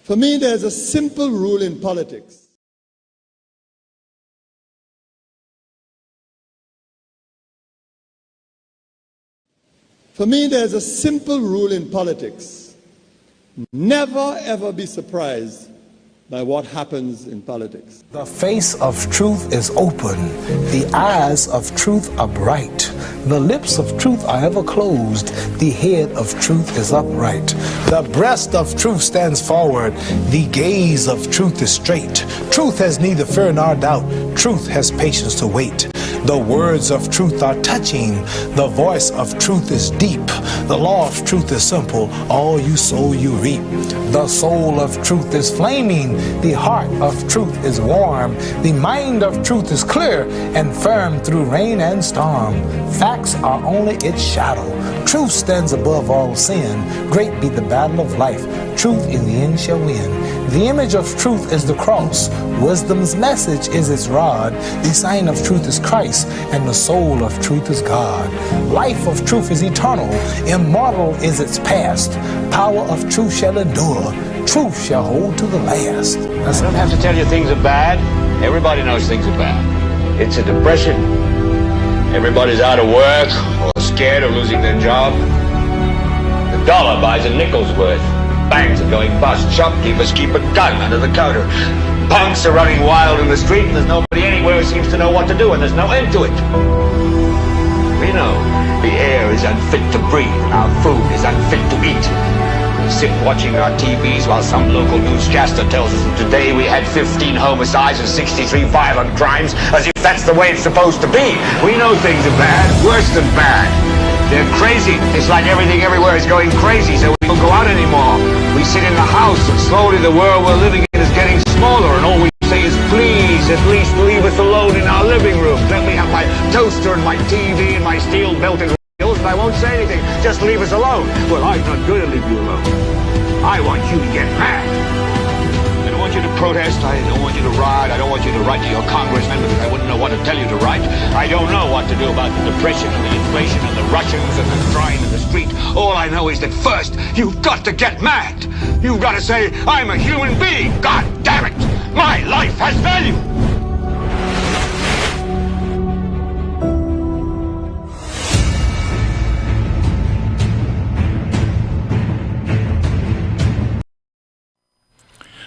For me, there's a simple rule in politics. For me, there's a simple rule in politics. Never, ever be surprised by what happens in politics. The face of truth is open. The eyes of truth are bright. The lips of truth are ever closed. The head of truth is upright. The breast of truth stands forward. The gaze of truth is straight. Truth has neither fear nor doubt. Truth has patience to wait. The words of truth are touching. The voice of truth is deep. The law of truth is simple. All you sow, you reap. The soul of truth is flaming. The heart of truth is warm. The mind of truth is clear and firm through rain and storm. Facts are only its shadow. Truth stands above all sin. Great be the battle of life. Truth in the end shall win. The image of truth is the cross. Wisdom's message is its rod. The sign of truth is Christ, and the soul of truth is God. Life of truth is eternal. Immortal is its past. Power of truth shall endure. Truth shall hold to the last. I don't have to tell you things are bad. Everybody knows things are bad. It's a depression. Everybody's out of work or scared of losing their job. The dollar buys a nickel's worth. Banks are going bust. Shopkeepers keep a gun under the counter. Punks are running wild in the street, and there's nobody anywhere who seems to know what to do, and there's no end to it. We know the air is unfit to breathe, and our food is unfit to eat. We sit watching our TVs while some local newscaster tells us that today we had 15 homicides and 63 violent crimes, as if that's the way it's supposed to be. We know things are bad, worse than bad. They're crazy. It's like everything everywhere is going crazy, so we don't go out anymore. We sit in the house, and slowly the world we're living in is getting smaller, and all we say is, please, at least leave us alone in our living room. Let me have my toaster and my TV and my steel-belted wheels, and I won't say anything. Just leave us alone. Well, I'm not going to leave you alone. I want you to get mad. I don't want you to protest. I don't want you to riot. I don't want you to write to your congressman because I wouldn't know what to tell you to write. I don't know what to do about the depression and the inflation and the Russians and the crime in the street. All I know is that first, you've got to get mad. You've got to say, I'm a human being. God damn it. My life has value.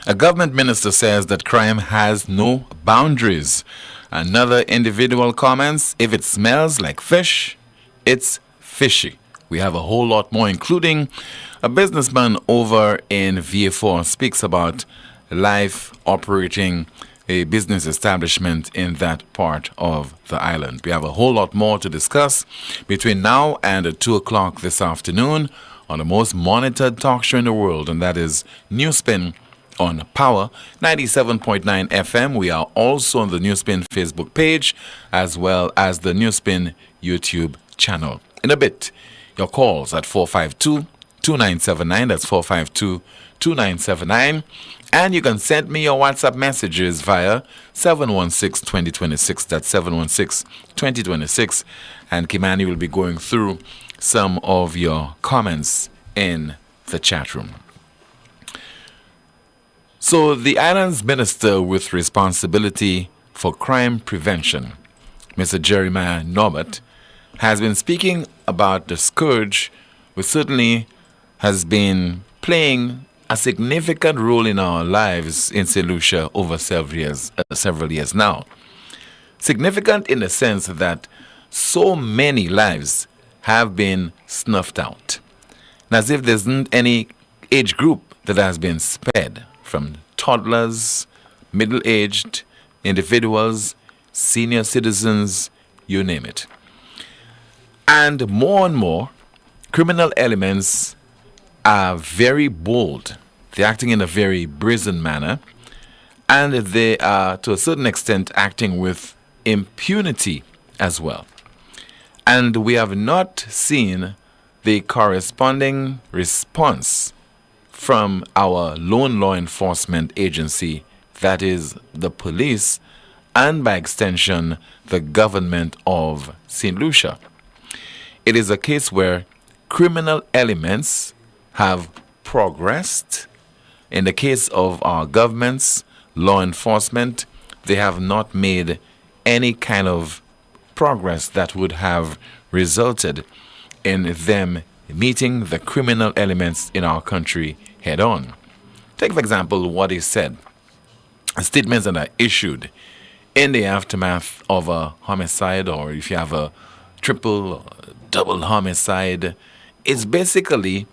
A government minister says that crime has no boundaries. Another individual comments, if it smells like fish, it's fishy. We have a whole lot more, including a businessman over in Vieux Fort speaks about life operating a business establishment in that part of the island. We have a whole lot more to discuss between now and 2 o'clock this afternoon on the most monitored talk show in the world, and that is NewsSpin on Power 97.9 FM. We are also on the NewsSpin Facebook page as well as the NewsSpin YouTube channel. In a bit, your calls at 452-2979. That's 452-2979. And you can send me your WhatsApp messages via 716-2026. That's 716-2026. And Kimani will be going through some of your comments in the chat room. So the island's minister with responsibility for crime prevention, Mr. Jeremiah Norbert, has been speaking about the scourge, which certainly has been playing a significant role in our lives in St. Lucia over several years now. Significant in the sense that so many lives have been snuffed out. And as if there isn't any age group that has been spared, from toddlers, middle-aged individuals, senior citizens, you name it. And more, criminal elements are very bold. They're acting in a very brazen manner, and they are, to a certain extent, acting with impunity as well. And we have not seen the corresponding response from our lone law enforcement agency, that is the police, and by extension, the government of St. Lucia. It is a case where criminal elements have progressed in the case of our governments, law enforcement, they have not made any kind of progress that would have resulted in them meeting the criminal elements in our country head on. Take, for example, what is said. Statements that are issued in the aftermath of a homicide, or if you have a triple or double homicide, it's basically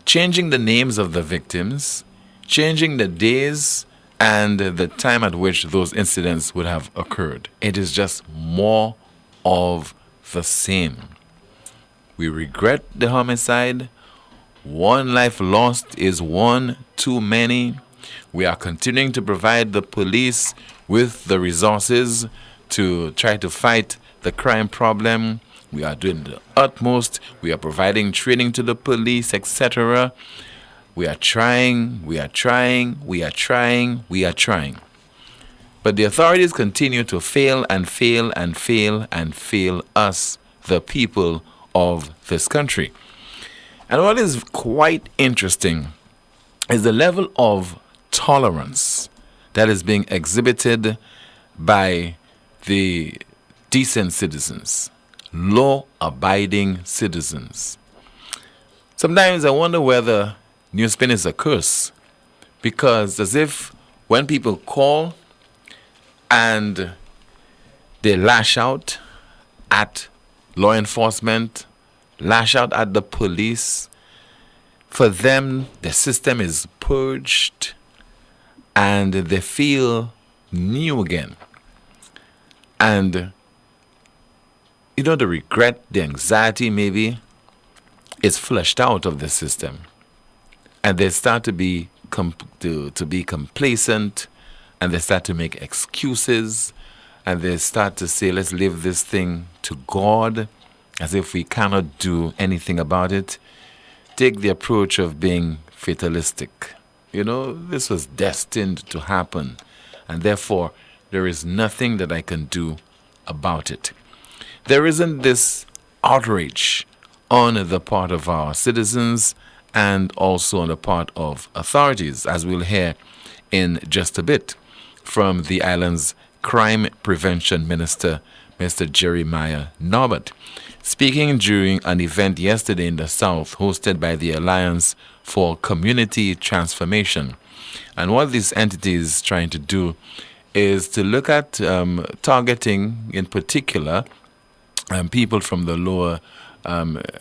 changing the names of the victims, changing the days and the time at which those incidents would have occurred. It is just more of the same. We regret the homicide. One life lost is one too many. We are continuing to provide the police with the resources to try to fight the crime problem. We are doing the utmost. We are providing training to the police, etc. We are trying. But the authorities continue to fail and fail and fail and fail us, the people of this country. And what is quite interesting is the level of tolerance that is being exhibited by the decent citizens, law-abiding citizens. Sometimes I wonder whether NewsSpin is a curse, because as if when people call and they lash out at law enforcement, lash out at the police, for them the system is purged and they feel new again. And the regret, the anxiety maybe is flushed out of the system, and they start to be complacent, and they start to make excuses, and they start to say, let's leave this thing to God, as if we cannot do anything about it. Take the approach of being fatalistic. This was destined to happen, and therefore there is nothing that I can do about it. There isn't this outrage on the part of our citizens and also on the part of authorities, as we'll hear in just a bit from the island's Crime Prevention Minister, Mr. Jeremiah Norbert, speaking during an event yesterday in the South hosted by the Alliance for Community Transformation. And what this entity is trying to do is to look at targeting, in particular, people from the lower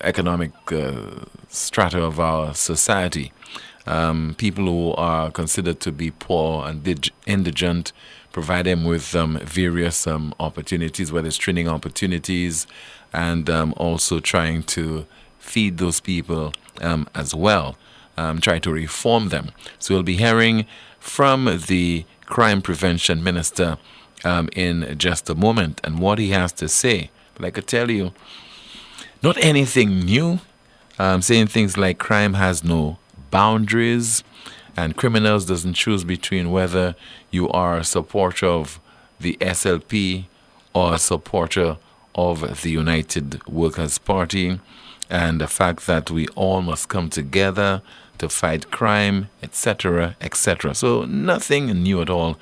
economic strata of our society, people who are considered to be poor and indigent, provide them with various opportunities, whether it's training opportunities, and also trying to feed those people as well, try to reform them. So we'll be hearing from the Crime Prevention Minister in just a moment, and what he has to say. But I could tell you, not anything new, saying things like crime has no boundaries, and criminals doesn't choose between whether you are a supporter of the SLP or a supporter of the United Workers' Party, and the fact that we all must come together to fight crime, etc., etc. So nothing new at all.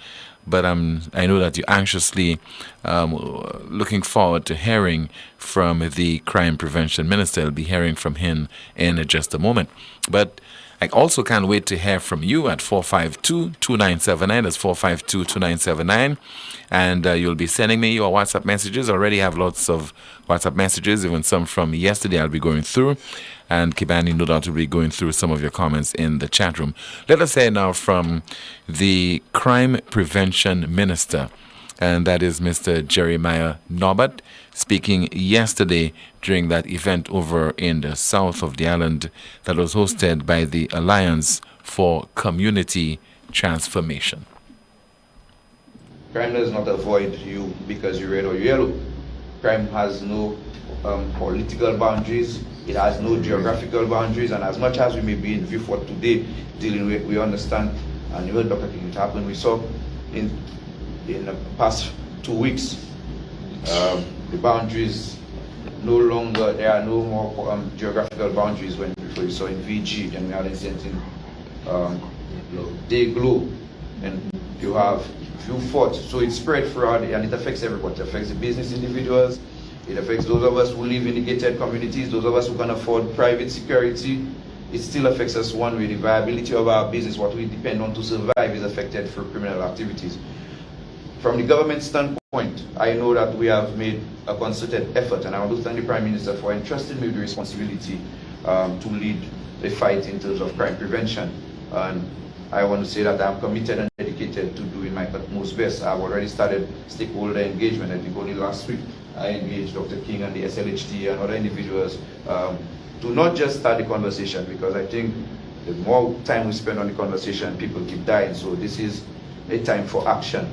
But I know that you're anxiously looking forward to hearing from the Crime Prevention Minister. I'll be hearing from him in just a moment. But I also can't wait to hear from you at 452-2979. That's 452-2979. And you'll be sending me your WhatsApp messages. I already have lots of WhatsApp messages, even some from yesterday I'll be going through. And Kibani, no doubt, will be going through some of your comments in the chat room. Let us hear now from the Crime Prevention Minister, and that is Mr. Jeremiah Norbert, speaking yesterday during that event over in the south of the island that was hosted by the Alliance for Community Transformation. Crime does not avoid you because you're red or you're yellow. Crime has no political boundaries. It has no geographical boundaries, and as much as we may be in Vieux Fort today dealing with, we understand, and you heard Dr. King, it happened. We saw in the past 2 weeks, the boundaries no longer, there are no more geographical boundaries when we saw in VG, and we had incidents in Day Glow, and you have Vieux Fort. So it's spread throughout, and it affects everybody. It affects the business individuals. It affects those of us who live in the gated communities, those of us who can afford private security. It still affects us one way. The viability of our business, what we depend on to survive, is affected through criminal activities. From the government standpoint, I know that we have made a concerted effort, and I want to thank the Prime Minister for entrusting me with the responsibility to lead the fight in terms of crime prevention. And I want to say that I'm committed and dedicated to doing my utmost best. I've already started stakeholder engagement. I think only last week I engaged Dr. King and the SLHT and other individuals to not just start the conversation, because I think the more time we spend on the conversation, people keep dying. So this is a time for action.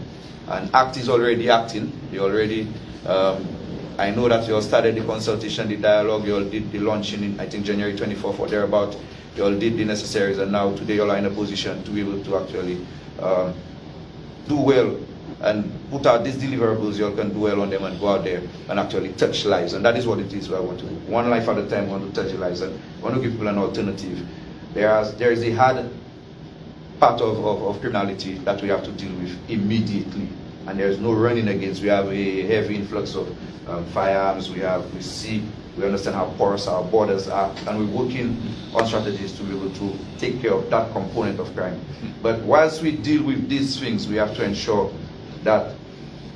And ACT is already acting. They already, I know that you all started the consultation, the dialogue, you all did the launching in, I think, January 24th or thereabout. You all did the necessaries, and now today you all are in a position to be able to actually do well and put out these deliverables. You all can do well on them and go out there and actually touch lives. And that is what it is. I want to, one life at a time, I want to touch lives, and I want to give people an alternative. There is a hard part of criminality that we have to deal with immediately, and there's no running against. We have a heavy influx of firearms. We understand how porous our borders are, and we're working on strategies to be able to take care of that component of crime. But whilst we deal with these things, we have to ensure that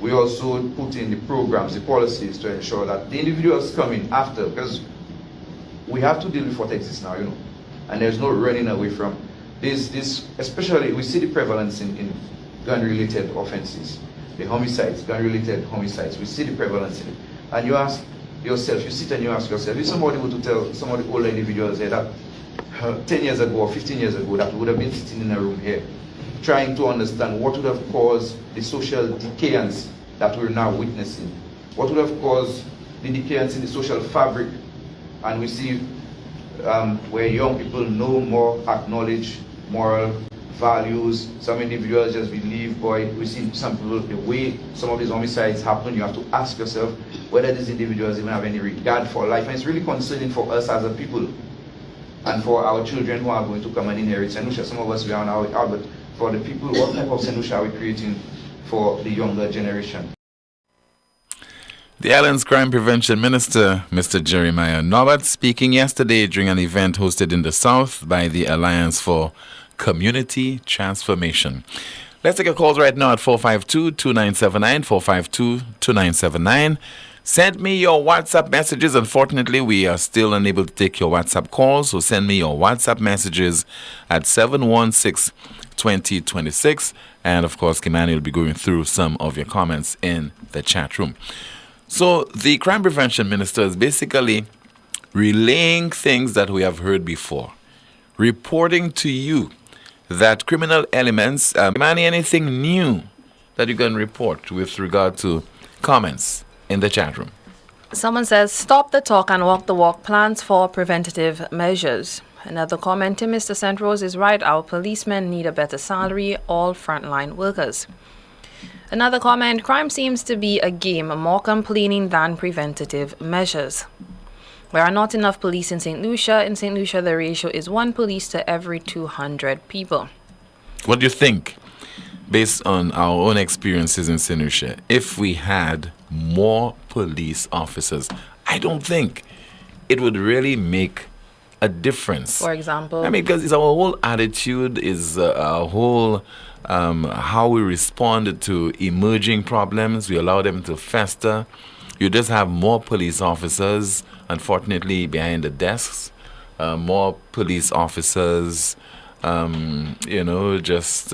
we also put in the programs, the policies, to ensure that the individuals coming after, because we have to deal with what exists now, you know, and there's no running away from this. Especially, we see the prevalence in gun-related offenses, the homicides, gun-related homicides. We see the prevalence in it, and you ask yourself, you sit and you ask yourself, if somebody were to tell some of the older individuals here that 10 years ago or 15 years ago, that would have been sitting in a room here trying to understand what would have caused the social decayance that we're now witnessing, what would have caused the decayance in the social fabric. And we see where young people no more acknowledge moral values. Some individuals just believe, boy, we see some people, the way some of these homicides happen, you have to ask yourself whether these individuals even have any regard for life. And it's really concerning for us as a people and for our children who are going to come and inherit St. Lucia. Some of us, we are now out, but for the people, what type of St. Lucia are we creating for the younger generation? The island's crime prevention minister, Mr. Jeremiah Norbert, speaking yesterday during an event hosted in the South by the Alliance for Community Transformation. Let's take a call right now at 452-2979, 452-2979. Send me your WhatsApp messages. Unfortunately, we are still unable to take your WhatsApp calls, so send me your WhatsApp messages at 716-2026. And of course, Kimani will be going through some of your comments in the chat room. So the crime prevention minister is basically relaying things that we have heard before, reporting to you that criminal elements, Kimani, anything new that you can report with regard to comments in the chat room? Someone says, stop the talk and walk the walk, plans for preventative measures. Another comment, Mr. St. Rose is right, our policemen need a better salary, all frontline workers. Another comment, crime seems to be a game, more complaining than preventative measures. There are not enough police in St. Lucia. In St. Lucia, the ratio is 1 police to every 200 people. What do you think, based on our own experiences in St. Lucia, if we had more police officers? I don't think it would really make a difference. For example? I mean, because it's our whole attitude, is our whole how we respond to emerging problems. We allow them to fester. You just have more police officers, unfortunately, behind the desks. More police officers, just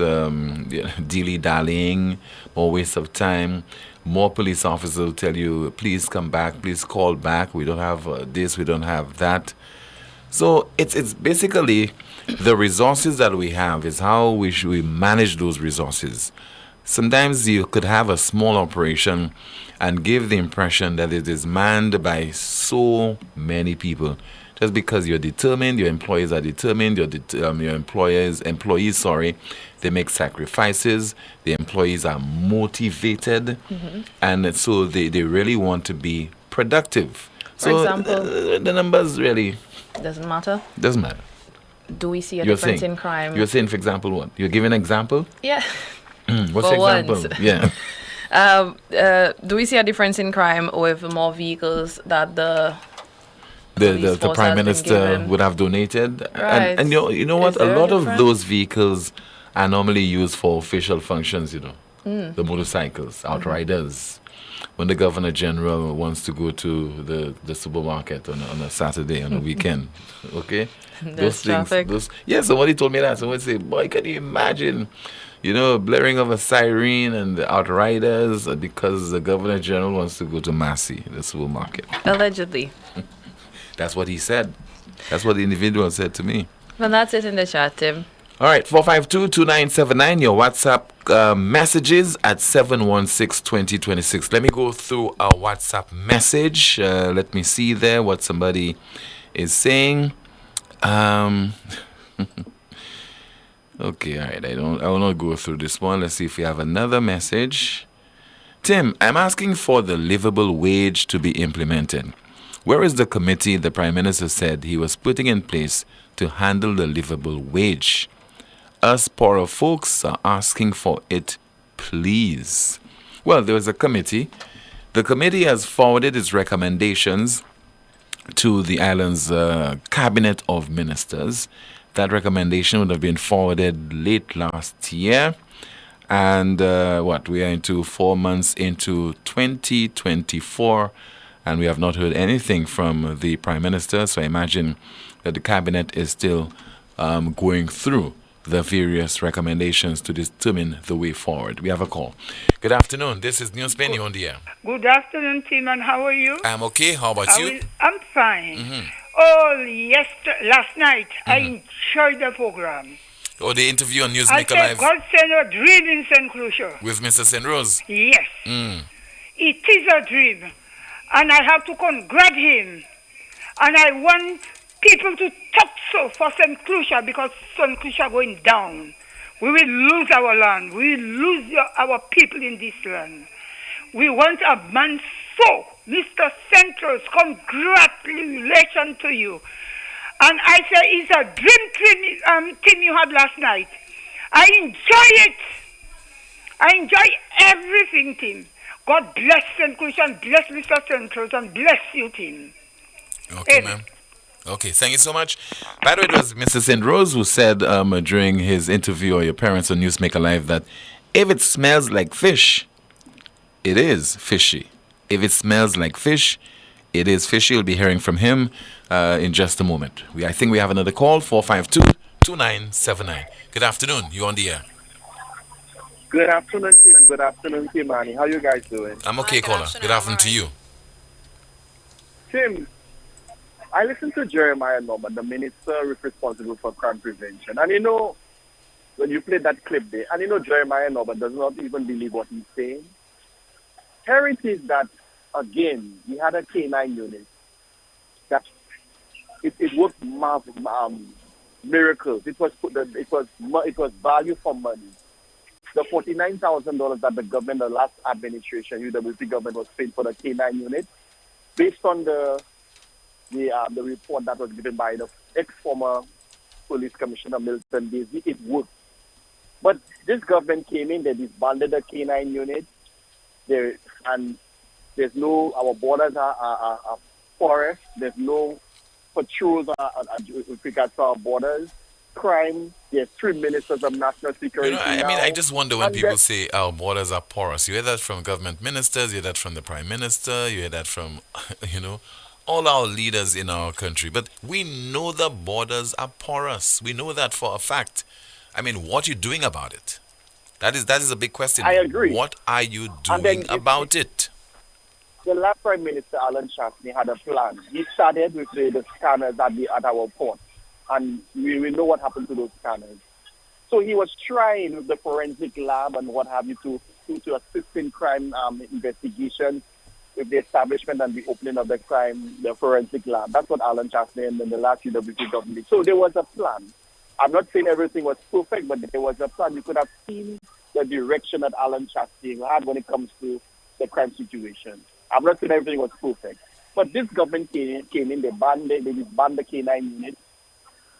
dilly-dallying, more waste of time. More police officers will tell you, please come back, please call back. We don't have this, we don't have that. So it's basically the resources that we have is how we manage those resources. Sometimes you could have a small operation and give the impression that it is manned by so many people. Just because you're determined, your employees are determined, your employees, they make sacrifices, the employees are motivated, and so they really want to be productive. For example, the numbers really doesn't matter. Doesn't matter. do we see a You're difference saying, in crime? You're saying, for example, what? You're giving an example? Yeah. What's the For example? once. Yeah. Do we see a difference in crime with more vehicles that the police The force Prime has been Minister given? would have donated. Right. And you know what? Is A there a lot of difference? those vehicles are normally used for official functions, The motorcycles, outriders. When the Governor General wants to go to the supermarket on a Saturday, on a weekend, okay? There's traffic. Somebody told me that. Someone say, boy, can you imagine, blaring of a siren and the outriders because the Governor General wants to go to Massey, the supermarket. Allegedly. That's what he said. That's what the individual said to me. Well, that's it in the chat, Tim. All right, 452-2979, your WhatsApp messages at 716-2026. Let me go through our WhatsApp message. Let me see there what somebody is saying. Okay, all right, I will not go through this one. Let's see if we have another message. Tim, I'm asking for the livable wage to be implemented. Where is the committee the Prime Minister said he was putting in place to handle the livable wage? Us poorer folks are asking for it, please. Well, there was a committee. The committee has forwarded its recommendations to the island's cabinet of ministers. That recommendation would have been forwarded late last year. And we are into 4 months into 2024, and we have not heard anything from the Prime Minister. So I imagine that the cabinet is still going through the various recommendations to determine the way forward. We have a call. Good afternoon. This is NewsSpin. You're on the air. Good afternoon, Tim, and how are you? I'm okay. How about you? I'm fine. Mm-hmm. Last night, I enjoyed the program. Oh, the interview on I Newsmaker said, Live God send a dream in St. Lucia. with Mr. St. Rose. Yes. It is a dream. And I have to congratulate him. And I want people to talk so for St. Lucia because St. Lucia going down. We will lose our land. We will lose our people in this land. We want a man so, Mr. Centros, congratulations to you. And I say it's a dream team you had last night. I enjoy it. I enjoy everything, Tim. God bless St. Lucia, bless Mr. Centros, and bless you, Tim. Okay, ma'am. Okay, thank you so much. By the way, it was Mr. St. Rose who said during his interview or your parents on Newsmaker Live that if it smells like fish, it is fishy. If it smells like fish, it is fishy. You'll be hearing from him in just a moment. I think we have another call, 452-2979. Good afternoon. You're on the air. Good afternoon, Tim, and good afternoon, Tim, Manny. How you guys doing? I'm okay, caller. Good afternoon to you. Tim, I listened to Jeremiah Norman, the minister responsible for crime prevention. And when you played that clip there, and Jeremiah Norman does not even believe what he's saying. Here it is that, again, we had a K9 unit that it worked miracles. It was value for money. The $49,000 that the government, the last administration, UWP government, was paid for the K9 unit, based on the report that was given by the ex-former police commissioner Milton Daisy, it worked. But this government came in, they disbanded the K9 unit, and our borders are porous, there's no patrols with regards to our borders. Crime, there's 3 ministers of national security. I just wonder when people say our borders are porous. You hear that from government ministers, you hear that from the Prime Minister, you hear that from, all our leaders in our country. But we know the borders are porous. We know that for a fact. What are you doing about it? That is a big question. I agree. What are you doing about it? The last Prime Minister, Alan Chastney, had a plan. He started with the scanners at our port. And we know what happened to those scanners. So he was trying with the forensic lab and what have you to assist in crime investigations with the establishment and the opening of the forensic lab. That's what Alan Chastney and then the last UWP government did. So there was a plan. I'm not saying everything was perfect, but there was a plan. You could have seen the direction that Alan Chastney had when it comes to the crime situation. I'm not saying everything was perfect. But this government came in, they disbanded the K9 unit.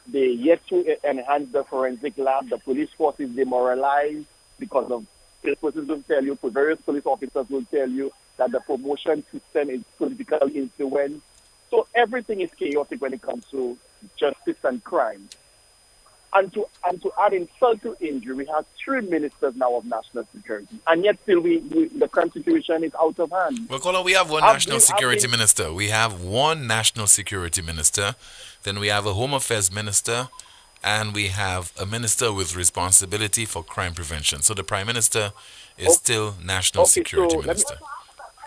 They yet to enhance the forensic lab. The police force is demoralized because of persons will tell you, various police officers will tell you that the promotion system is political influence. So everything is chaotic when it comes to justice and crime. And to add insult to injury, we have 3 ministers now of national security, and yet still the crime situation is out of hand. Well, Kola, we have one national security minister. We have one national security minister. Then we have a home affairs minister, and we have a minister with responsibility for crime prevention. So the prime minister is still national security minister.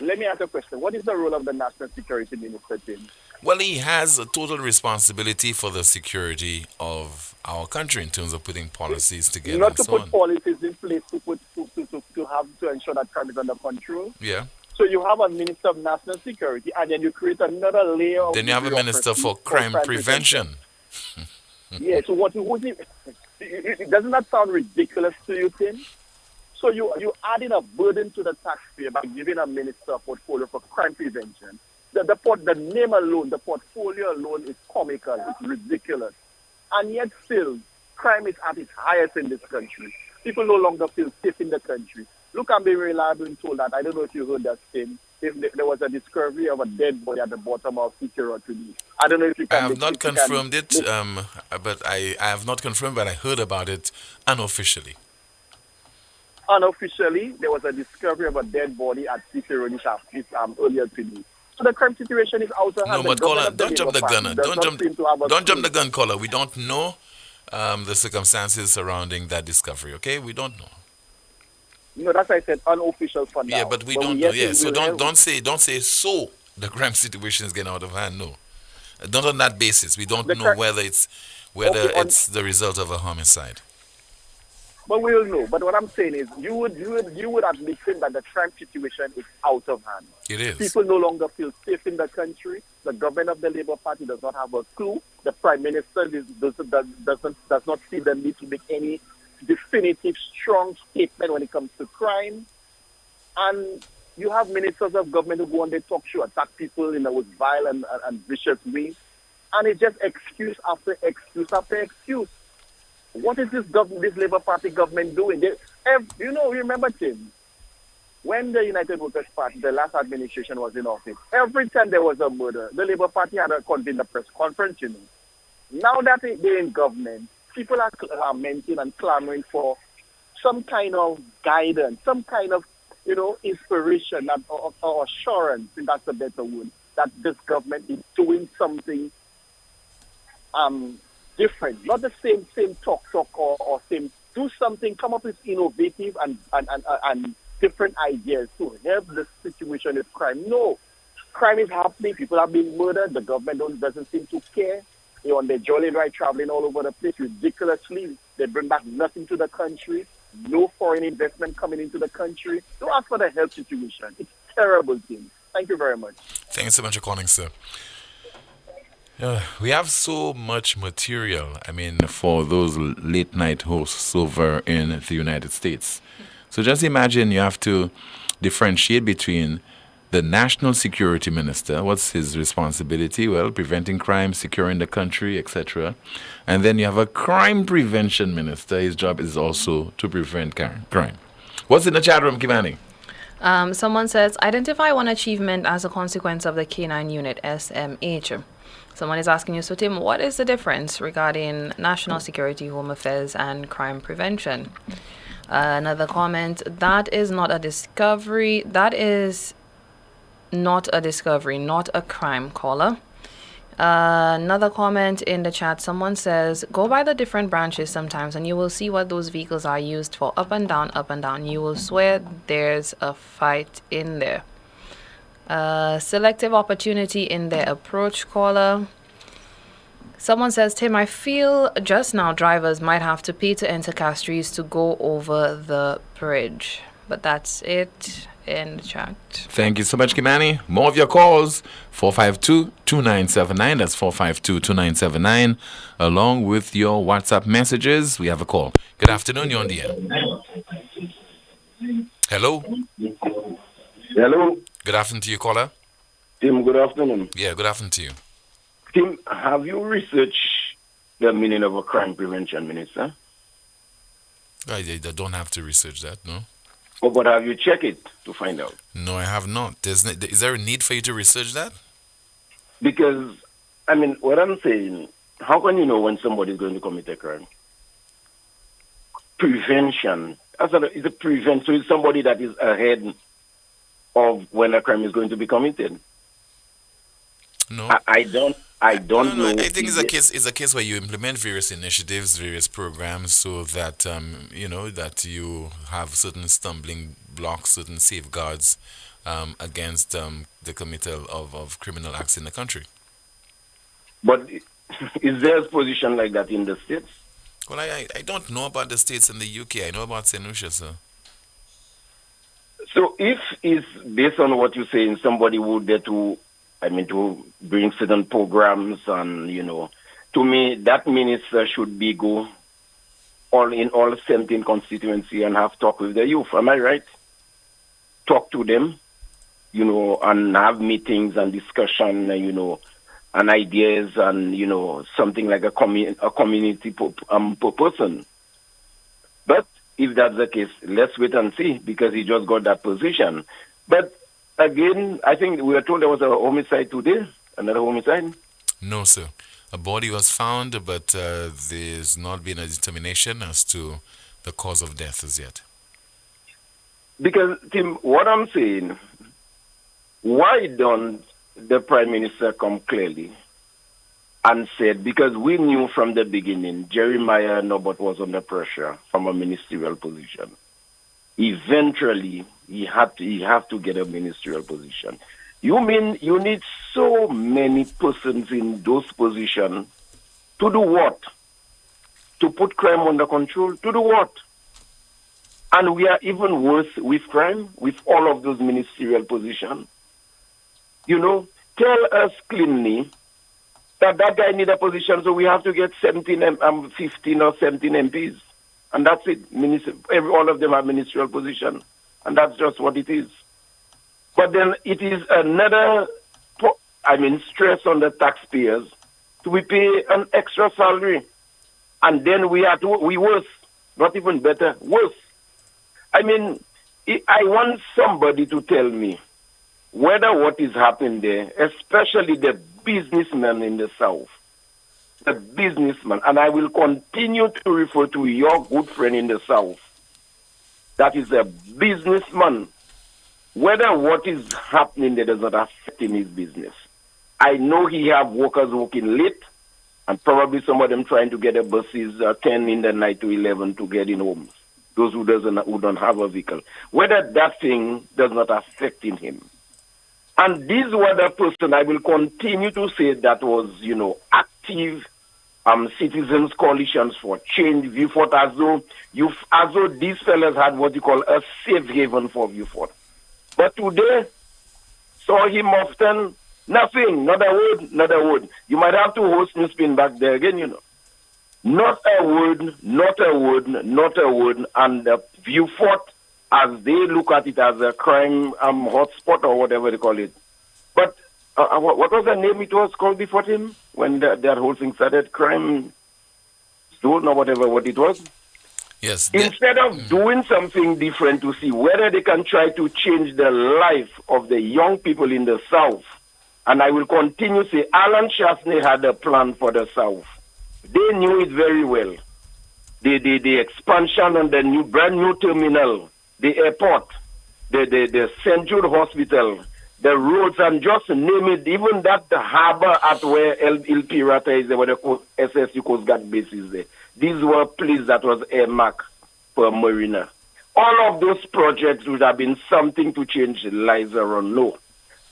Let me ask a question. What is the role of the national security minister, Tim? Well, he has a total responsibility for the security of our country in terms of putting policies together. Not to and so put on. policies in place to ensure that crime is under control. Yeah. So you have a minister of national security, and then you create another layer of. Then you have a minister for crime prevention. Yeah. So doesn't that sound ridiculous to you, Tim? So you adding a burden to the taxpayer by giving a minister a portfolio for crime prevention. The name alone, the portfolio alone is comical. It's ridiculous. And yet still, crime is at its highest in this country. People no longer feel safe in the country. Look, I'm being reliable and told that, I don't know if you heard that, Tim, there was a discovery of a dead body at the bottom of Vieux Fort today. I don't know if you can... I have not confirmed it, but I have not confirmed, but I heard about it unofficially. Unofficially, there was a discovery of a dead body at Vieux Fort earlier today. So the crime situation is out of hand. No, but caller, don't jump the gun. Don't jump the gun, caller. We don't know the circumstances surrounding that discovery, okay? We don't know. No, that's why I said unofficial for now. Yeah, but we don't know. Yeah, so don't say so the crime situation is getting out of hand. No, not on that basis. We don't know whether it's the result of a homicide. But we will know. But what I'm saying is, you would admit that the crime situation is out of hand. It is. People no longer feel safe in the country. The government of the Labour Party does not have a clue. The Prime Minister does not see the need to make any definitive, strong statement when it comes to crime. And you have ministers of government who go on their talk show, attack people in a vile and vicious way. And it's just excuse after excuse after excuse. What is this Labour Party government doing? Remember, Tim, when the United Workers' Party, the last administration was in office, every time there was a murder, the Labour Party had to convene a press conference, Now that they're in government, people are lamenting and clamoring for some kind of guidance, some kind of, inspiration or assurance, if that's a better word, that this government is doing something different, not the same talk or same. Do something, come up with innovative and different ideas to help the situation with crime. No, crime is happening. People are being murdered. The government doesn't seem to care. They're on their jolly ride, traveling all over the place ridiculously. They bring back nothing to the country. No foreign investment coming into the country. Don't ask for the health situation. It's a terrible thing. Thank you very much. Thanks so much for calling, sir. We have so much material, for those late night hosts over in the United States. So just imagine you have to differentiate between the national security minister. What's his responsibility? Well, preventing crime, securing the country, etc. And then you have a crime prevention minister. His job is also to prevent crime. What's in the chat room, Kimani? Someone says, identify one achievement as a consequence of the K9 unit, SMH. Someone is asking you, so Tim, what is the difference regarding national security, home affairs, and crime prevention? Another comment, that is not a discovery. That is not a discovery, not a crime, caller. Another comment in the chat, someone says, go by the different branches sometimes and you will see what those vehicles are used for, up and down, up and down. You will swear there's a fight in there. Selective opportunity in their approach, caller. Someone says, Tim, I feel just now drivers might have to pay to enter Castries to go over the bridge. But that's it in the chat. Thank you so much, Kimani. More of your calls, 452-2979. That's 452-2979. Along with your WhatsApp messages, we have a call. Good afternoon, you're on the air. Hello? Hello? Good afternoon to you, caller. Tim, good afternoon. Yeah, good afternoon to you. Tim, have you researched the meaning of a crime prevention minister? I don't have to research that, no? Oh, but have you checked it to find out? No, I have not. Is there a need for you to research that? Because, I mean, what I'm saying, how can you know when somebody is going to commit a crime? Prevention. It's a prevent. So it's somebody that is ahead of when a crime is going to be committed. No. I don't know. I think it's a case where you implement various initiatives, various programs, so that that you have certain stumbling blocks, certain safeguards against the committal of criminal acts in the country. But is there a position like that in the States? Well, I don't know about the States and the UK. I know about St. Lucia, sir. So if it's based on what you're saying, somebody would get to bring certain programs and, to me, that minister should be go in all 17 constituency and have talk with the youth. Am I right? Talk to them, and have meetings and discussion, and ideas and, something like a community person. But if that's the case, let's wait and see, because he just got that position. But again, I think we were told there was a homicide today, another homicide. No, sir. A body was found, but there's not been a determination as to the cause of death as yet. Because, Tim, what I'm saying, why don't the Prime Minister come clearly and said, because we knew from the beginning, Jeremiah Norbert was under pressure from a ministerial position. Eventually, he have to get a ministerial position. You mean you need so many persons in those positions to do what? To put crime under control? To do what? And we are even worse with crime, with all of those ministerial positions. Tell us cleanly that guy need a position, so we have to get 15 or 17 MPs. And that's it. All of them have ministerial position. And that's just what it is. But then it is another, stress on the taxpayers to pay an extra salary. And then we worse. Not even better, worse. I want somebody to tell me whether what is happening there, especially the businessmen in the South, the businessman, and I will continue to refer to your good friend in the South, that is a businessman, whether what is happening there does not affect in his business. I know he have workers working late, and probably some of them trying to get the buses 10 in the night to 11 to get in homes, those who don't have a vehicle. Whether that thing does not affect in him. And this was the person I will continue to say that was, active citizens coalitions for change, Vieux Fort, as though these fellas had what you call a safe haven for Vieux Fort. But today, saw him often, nothing, not a word. You might have to host NewsSpin back there again, Not a word. And Vieux Fort, as they look at it as a crime hotspot or whatever they call it. But what was the name it was called before him when that whole thing started? Crime zone or whatever what it was? Yes. Instead of doing something different to see whether they can try to change the life of the young people in the South, and I will continue to say Alan Chasney had a plan for the South. They knew it very well. The expansion on the brand new terminal, the airport, the St. Jude Hospital, the roads, and just name it, even the harbor at where El Pirata is, where the SSU Coast Guard base is there. These were places that was earmarked for a marina. All of those projects would have been something to change the lives around. No.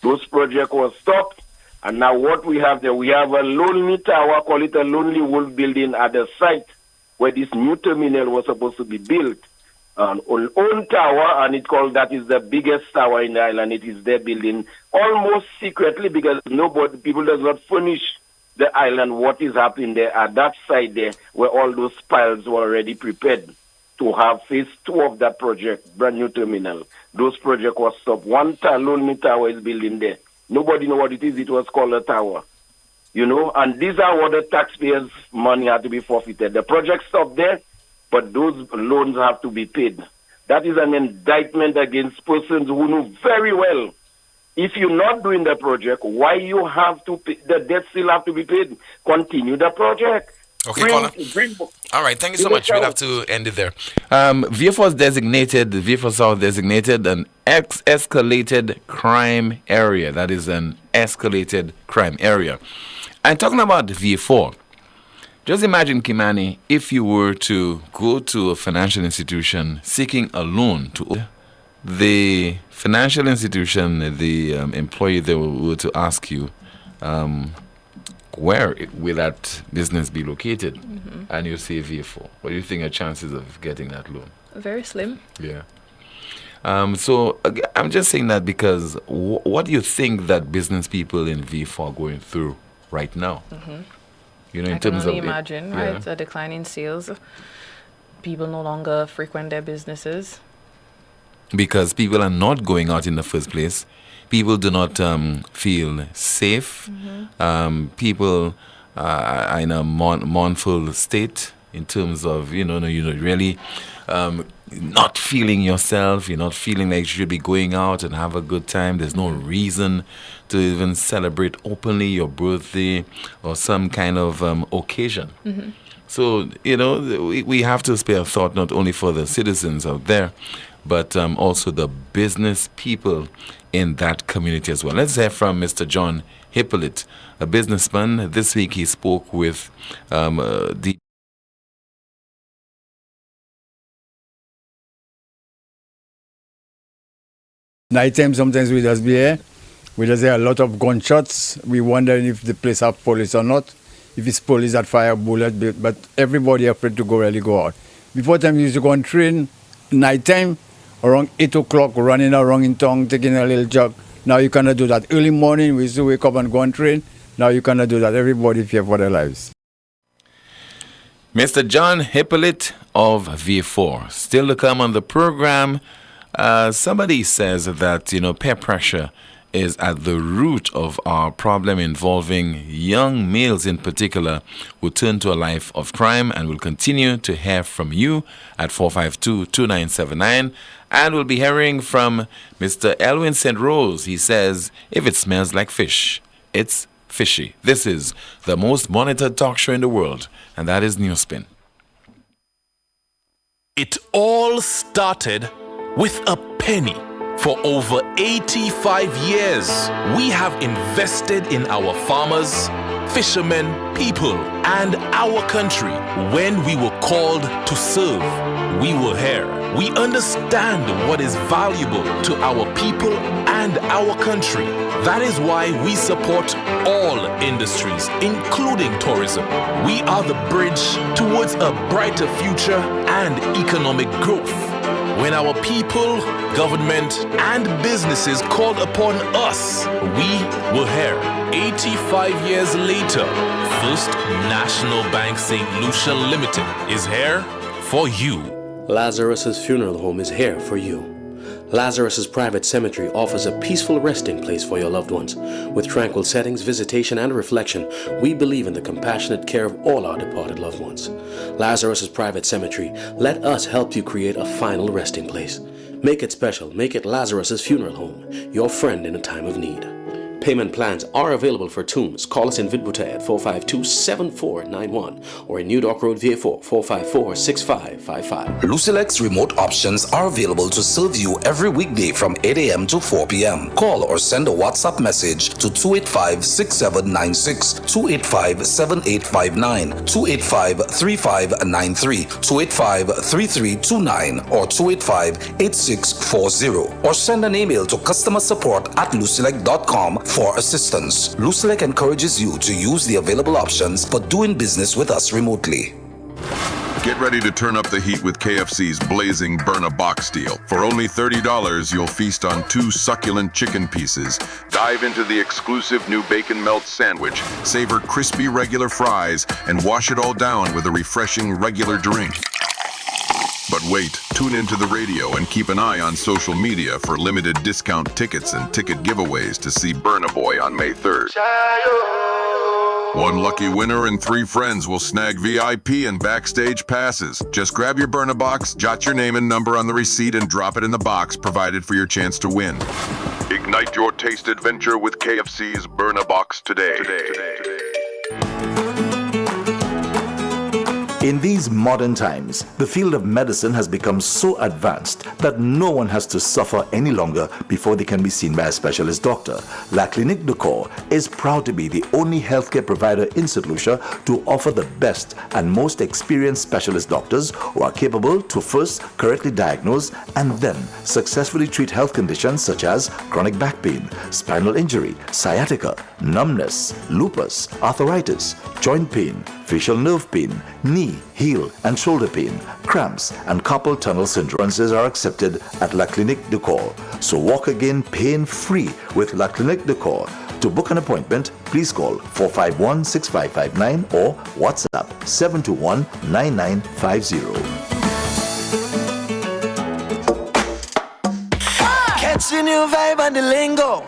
Those projects were stopped, and now what we have there, we have a lonely tower, call it a lonely wolf building at the site where this new terminal was supposed to be built. An own tower, and that is the biggest tower in the island. It is there building almost secretly because people does not furnish the island what is happening there at that side there where all those piles were already prepared to have phase 2 of that project, brand new terminal. Those projects were stopped. One lonely tower is building there. Nobody know what it is. It was called a tower. you know, and these are what the taxpayers' money had to be forfeited. The project stopped there, but those loans have to be paid. That is an indictment against persons who know very well, if you're not doing the project, why you have to pay, the debt still have to be paid. Continue the project. Okay, Colin. All right, thank you so much. We'll have to end it there. Vieux Fort South designated an escalated crime area. That is an escalated crime area. And talking about Vieux Fort, just imagine, Kimani, if you were to go to a financial institution seeking a loan to the financial institution, the employee there were to ask you, where will that business be located? Mm-hmm. And you say Vieux Fort. What do you think are chances of getting that loan? Very slim. Yeah. So I'm just saying that because what do you think that business people in Vieux Fort are going through right now? Mm-hmm. You know, in I can terms only of imagine, right? A decline in sales. People no longer frequent their businesses. Because people are not going out in the first place. People do not feel safe. Mm-hmm. People are in a mournful state in terms of, really not feeling yourself. You're not feeling like you should be going out and have a good time. There's no reason to even celebrate openly your birthday or some kind of occasion. Mm-hmm. So, we have to spare thought not only for the citizens out there, but also the business people in that community as well. Let's hear from Mr. John Hippolyte, a businessman. This week he spoke with the nighttime. Sometimes we just be here. We just hear a lot of gunshots. We wondering if the place have police or not. If it's police that fire bullet, but everybody afraid to really go out. Before time, we used to go on train nighttime, around 8 o'clock, running around in town, taking a little jog. Now you cannot do that. Early morning, we used to wake up and go on train. Now you cannot do that. Everybody fear for their lives. Mr. John Hippolyte of Vieux Fort. Still to come on the program, somebody says that, peer pressure is at the root of our problem involving young males in particular who turn to a life of crime, and we'll continue to hear from you at 452-2979. And we'll be hearing from Mr. Elwin St. Rose. He says, if it smells like fish, it's fishy. This is the most monitored talk show in the world, and that is NewsSpin. It all started with a penny. For over 85 years, we have invested in our farmers, fishermen, people, and our country. When we were called to serve, we were here. We understand what is valuable to our people and our country. That is why we support all industries, including tourism. We are the bridge towards a brighter future and economic growth. When our people, government, and businesses called upon us, we were here. 85 years later, First National Bank St. Lucia Limited is here for you. Lazarus's Funeral Home is here for you. Lazarus's Private Cemetery offers a peaceful resting place for your loved ones. With tranquil settings, visitation, and reflection, we believe in the compassionate care of all our departed loved ones. Lazarus's Private Cemetery, let us help you create a final resting place. Make it special. Make it Lazarus's Funeral Home, your friend in a time of need. Payment plans are available for tombs. Call us in Vidbuta at 452-7491 or in New Dock Road, Vieux Fort, 454-6555. Lucilex remote options are available to serve you every weekday from 8 a.m. to 4 p.m. Call or send a WhatsApp message to 285-6796, 285-7859, 285-3593, 285-3329, or 285-8640. Or send an email to customersupport@lucilec.com for assistance. Lucilec encourages you to use the available options for doing business with us remotely. Get ready to turn up the heat with KFC's blazing burn-a-box deal. For only $30, you'll feast on 2 succulent chicken pieces. Dive into the exclusive new bacon melt sandwich, savor crispy regular fries, and wash it all down with a refreshing regular drink. But wait, tune into the radio and keep an eye on social media for limited discount tickets and ticket giveaways to see Burna Boy on May 3rd. One lucky winner and 3 friends will snag VIP and backstage passes. Just grab your burner box, jot your name and number on the receipt, and drop it in the box provided for your chance to win. Ignite your taste adventure with KFC's Burner Box today. In these modern times, the field of medicine has become so advanced that no one has to suffer any longer before they can be seen by a specialist doctor. La Clinique de Corps is proud to be the only healthcare provider in St. Lucia to offer the best and most experienced specialist doctors who are capable to first correctly diagnose and then successfully treat health conditions such as chronic back pain, spinal injury, sciatica, numbness, lupus, arthritis, joint pain, facial nerve pain, knee, heel, and shoulder pain, cramps, and carpal tunnel syndromes are accepted at La Clinique de Corps. So walk again pain-free with La Clinique de Corps. To book an appointment, please call 451-6559 or WhatsApp 721-9950. Catch the new vibe and the lingo.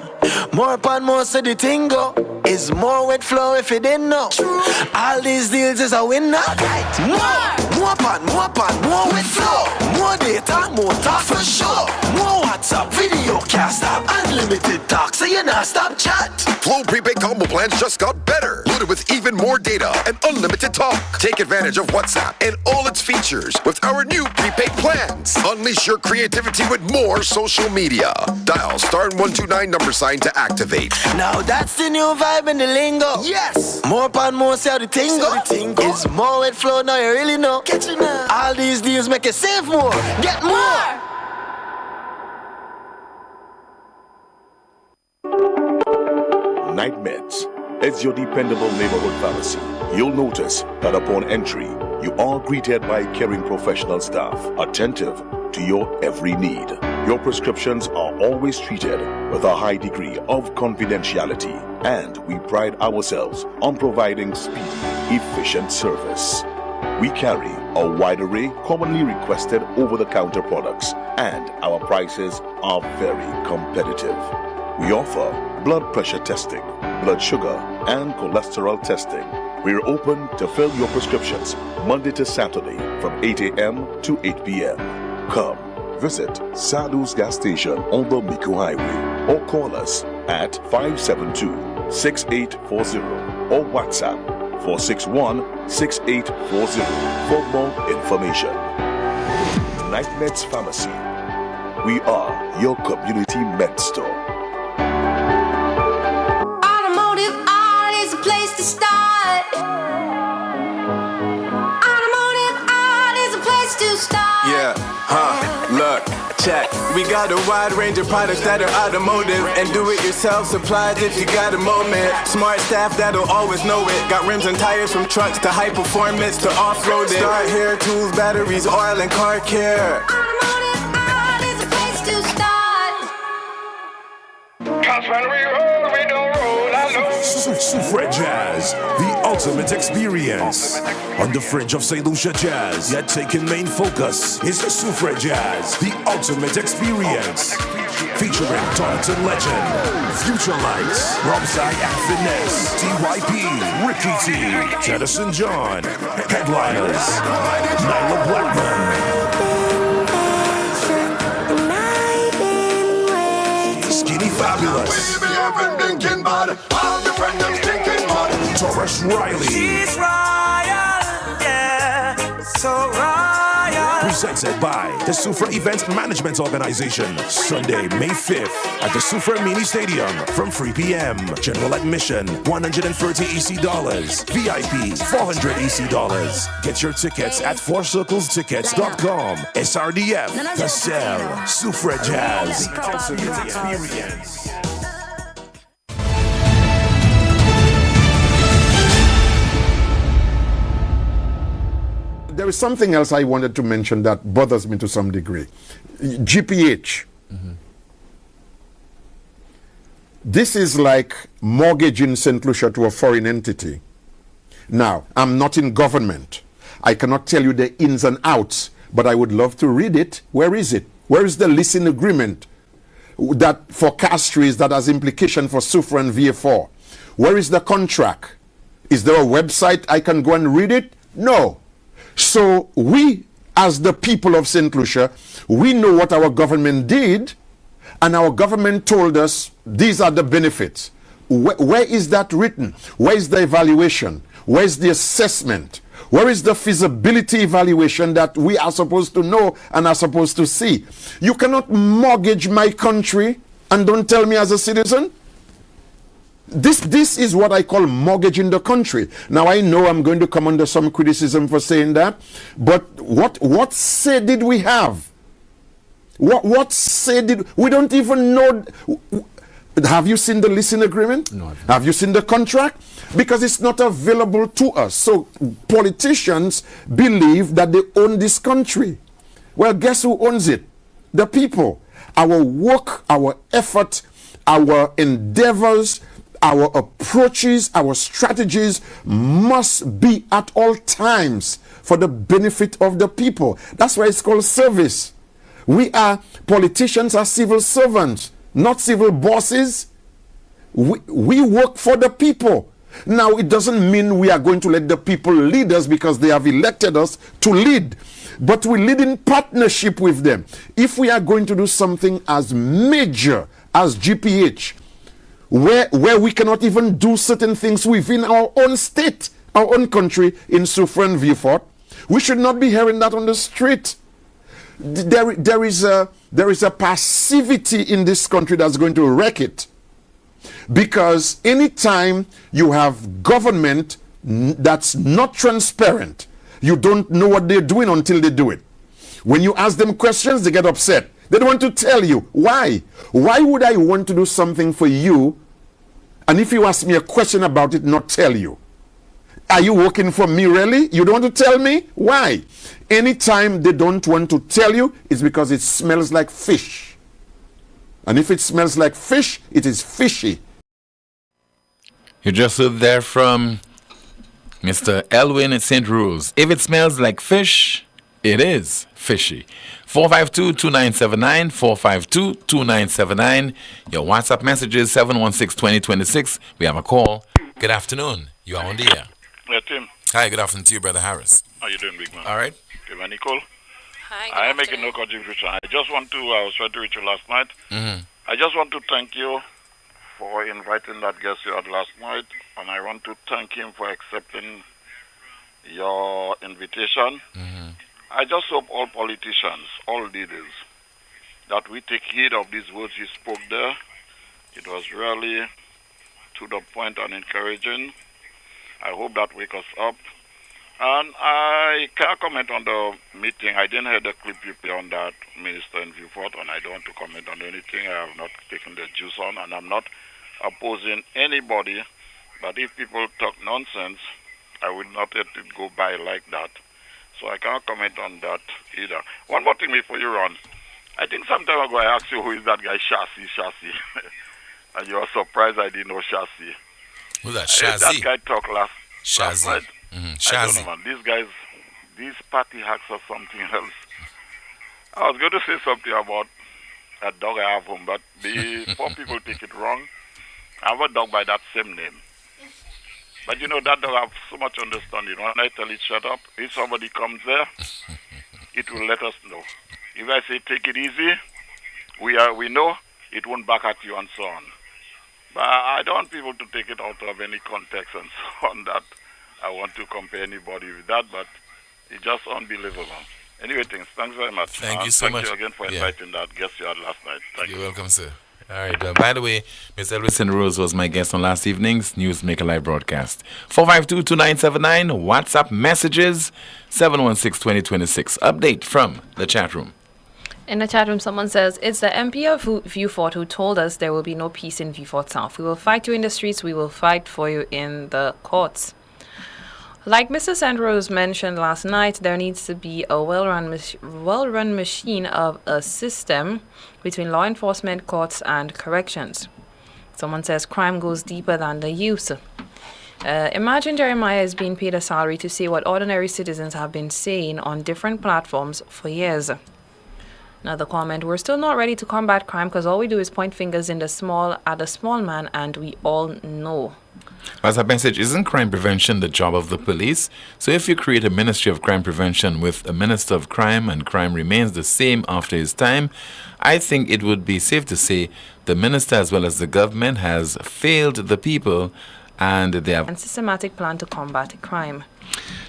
More upon more, so the tingo is more with flow if you didn't know. All these deals is a winner. More upon more with flow. More data, more talk for sure. More WhatsApp, video, can't stop. Unlimited talk, so you not stop chat. Flow prepaid combo plans just got better. Loaded with even more data and unlimited talk. Take advantage of WhatsApp and all its features with our new prepaid plans. Unleash your creativity with more social media. Dial *129 $ to activate. Now that's the new vibe in the lingo. Yes. More upon more, say how the tingo. Is more with flow, now you really know. Catch it now. All these deals make you save more. Get more. Night Meds is your dependable neighborhood pharmacy. You'll notice that upon entry, you are greeted by caring professional staff, attentive to your every need. Your prescriptions are always treated with a high degree of confidentiality, and we pride ourselves on providing speedy, efficient service. We carry a wide array commonly requested over-the-counter products, and our prices are very competitive. We offer blood pressure testing, blood sugar, and cholesterol testing. We're open to fill your prescriptions Monday to Saturday from 8 a.m. to 8 p.m. Come visit Sadhu's gas station on the Miku Highway or call us at 572-6840 or WhatsApp 461-6840 for more information. Night Meds Pharmacy. We are your community med store. Automotive art is a place to start. Automotive art is a place to start. Yeah, look, check. We got a wide range of products that are automotive and do-it-yourself supplies if you got a moment. Smart staff that'll always know it. Got rims and tires from trucks to high performance to off-roading. Start hair tools, batteries, oil, and car care. Automotive art is a place to start. Cause when we roll, we don't roll alone. Soufre Jazz, the ultimate experience. On the fringe of St. Lucia Jazz, yet taking main focus is the Soufre Jazz, the ultimate experience. Featuring Taunton legend, Future Lights, Robsai and Finesse, TYP, Ricky T, Tedison John, Headliners, Nyla Blackman. Skinny Fabulous, Taurus Riley. She's royal, yeah, so royal. Presented by the Soufre Event Management Organization. Sunday, May 5th at the Soufre Mini Stadium from 3 p.m. General admission, $130 EC. VIP, $400 EC. Get your tickets at fourcirclestickets.com. SRDF, The Cell, Soufre Jazz, the ultimate experience. There is something else I wanted to mention that bothers me to some degree. GPH. Mm-hmm. This is like mortgaging St. Lucia to a foreign entity. Now, I'm not in government. I cannot tell you the ins and outs, but I would love to read it. Where is it? Where is the leasing agreement that for Castries that has implication for Soufre and Vieux Fort? Where is the contract Is there a website I can go and read it? No. So we, as the people of St. Lucia, we know what our government did, and our government told us these are the benefits. Where is that written? Where is the evaluation? Where is the assessment? Where is the feasibility evaluation that we are supposed to know and are supposed to see? You cannot mortgage my country and don't tell me as a citizen. This is what I call mortgaging the country. Now I know I'm going to come under some criticism for saying that, but what say did we have? What say did we don't even know? Have you seen the leasing agreement? No. Have you seen the contract? Because it's not available to us. So politicians believe that they own this country. Well, guess who owns it? The people. Our work, our effort, our endeavors, our approaches, our strategies must be at all times for the benefit of the people. That's why it's called service. Politicians are civil servants, not civil bosses. We work for the people. Now, it doesn't mean we are going to let the people lead us because they have elected us to lead. But we lead in partnership with them. If we are going to do something as major as GPH, where we cannot even do certain things within our own state, our own country, in Soufrière and Vieux Fort, we should not be hearing that on the street. There is a passivity in this country that's going to wreck it. Because anytime you have government that's not transparent, you don't know what they're doing until they do it. When you ask them questions, they get upset. They don't want to tell you. Why? Why would I want to do something for you, and if you ask me a question about it, not tell you? Are you working for me really? You don't want to tell me? Why? Anytime they don't want to tell you, it's because it smells like fish. And if it smells like fish, it is fishy. You just heard there from Mr. Elwin in St. Rules. If it smells like fish, it is fishy. 452-2979, 452-2979. Your WhatsApp message is 716-2026. We have a call. Good afternoon. You are on the air. Yeah, Tim. Hi, good afternoon to you, Brother Harris. How you doing, big man? All right. Okay, man, Nicole. Hi, I am making no contribution. I was trying to reach you last night. Mm-hmm. I just want to thank you for inviting that guest you had last night, and I want to thank him for accepting your invitation. Mm-hmm. I just hope all politicians, all leaders, that we take heed of these words you spoke there. It was really to the point and encouraging. I hope that wakes us up. And I can't comment on the meeting. I didn't hear the clip you play on that minister in Vieux Fort, and I don't want to comment on anything. I have not taken the juice on, and I'm not opposing anybody. But if people talk nonsense, I will not let it go by like that. So I can't comment on that either. One more thing before you run. I think some time ago I asked you who is that guy, Shasi. And you were surprised I didn't know Shasi. Who's that, Shazzy? That guy talked last night. Mm-hmm. I don't know, man. These guys, these party hacks are something else. I was going to say something about a dog I have home, but before people take it wrong, I have a dog by that same name. But you know, that dog have so much understanding. When I tell it shut up, if somebody comes there, it will let us know. If I say take it easy, we know it won't back at you and so on. But I don't want people to take it out of any context and so on that I want to compare anybody with that, but it's just unbelievable. Anyway, thanks very much. Thank you so much. Thank you again for inviting that guest you had last night. Thank you. You're welcome, sir. All right. By the way, Ms. Elvis Rose was my guest on last evening's Newsmaker Live broadcast. 452-2979, WhatsApp messages, 716-2026. Update from the chat room. In the chat room, someone says, it's the MP of Vieux Fort who told us there will be no peace in Vieux Fort South. We will fight you in the streets. We will fight for you in the courts. Like Mr. Sandrose mentioned last night, there needs to be a well-run machine of a system between law enforcement, courts, and corrections. Someone says crime goes deeper than the use. Imagine Jeremiah is being paid a salary to say what ordinary citizens have been saying on different platforms for years. Another comment, we're still not ready to combat crime because all we do is point fingers at the small man, and we all know. As a message, isn't crime prevention the job of the police? So if you create a Ministry of Crime Prevention with a Minister of Crime and crime remains the same after his time, I think it would be safe to say the minister as well as the government has failed the people and they have a systematic plan to combat crime.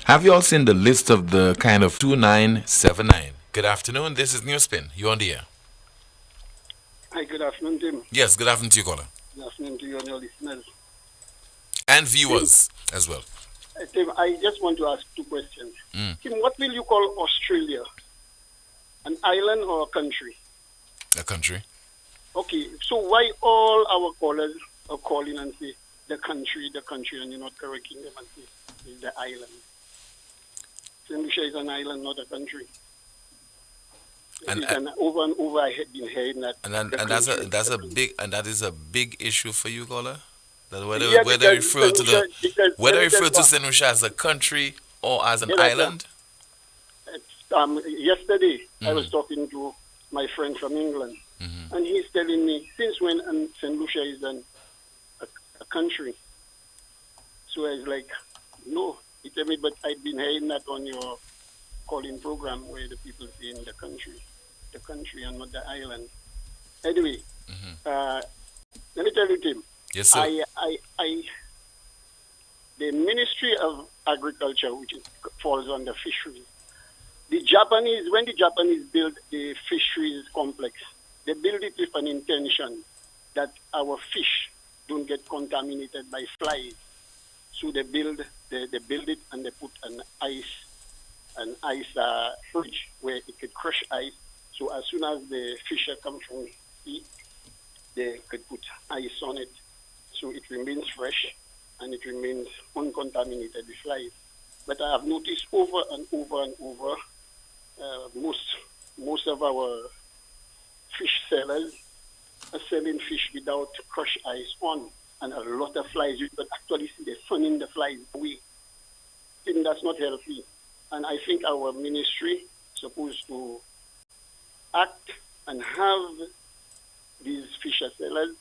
Have you all seen the list of the kind of 2979? Good afternoon, this is NewsSpin. You on the air? Hi, good afternoon, Tim. Yes, good afternoon to you, caller. Good afternoon to you and your listeners. And viewers as well. Tim, I just want to ask two questions. Tim, what will you call Australia? An island or a country? A country. Okay, so why all our callers are calling and say the country, and you're not correcting them and say it's the island? St. Lucia is an island, not a country. And over and over, I had been hearing that. And that is a big issue for you, caller. That whether you refer to St. Lucia as a country or as an island. Yesterday, I was talking to my friend from England, and he's telling me since when St. Lucia is a country. So I was like, no. He told me, but I've been hearing that on your calling program where the people say in the country and not the island. Anyway, let me tell you, Tim. Yes, sir. The Ministry of Agriculture, which falls under fisheries, when the Japanese built the fisheries complex, they built it with an intention that our fish don't get contaminated by flies. So they build it and they put an ice fridge where it could crush ice. So as soon as the fish come from sea, they could put ice on it. So it remains fresh and it remains uncontaminated with flies. But I have noticed over and over and over, most of our fish sellers are selling fish without crushed ice on, and a lot of flies. You can actually see the sun in the flies away. I think that's not healthy. And I think our ministry is supposed to act and have these fish sellers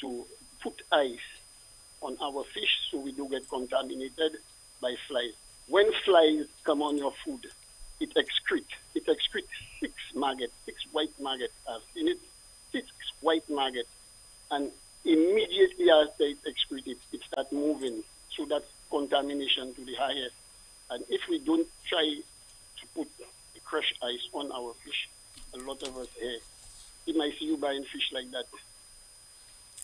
to put ice on our fish so we don't get contaminated by flies. When flies come on your food, it excretes 6 maggots, 6 white maggots. I've seen it, 6 white maggots. And immediately after it excretes, it starts moving. So that's contamination to the highest. And if we don't try to put the crushed ice on our fish, a lot of us here, you might see you buying fish like that.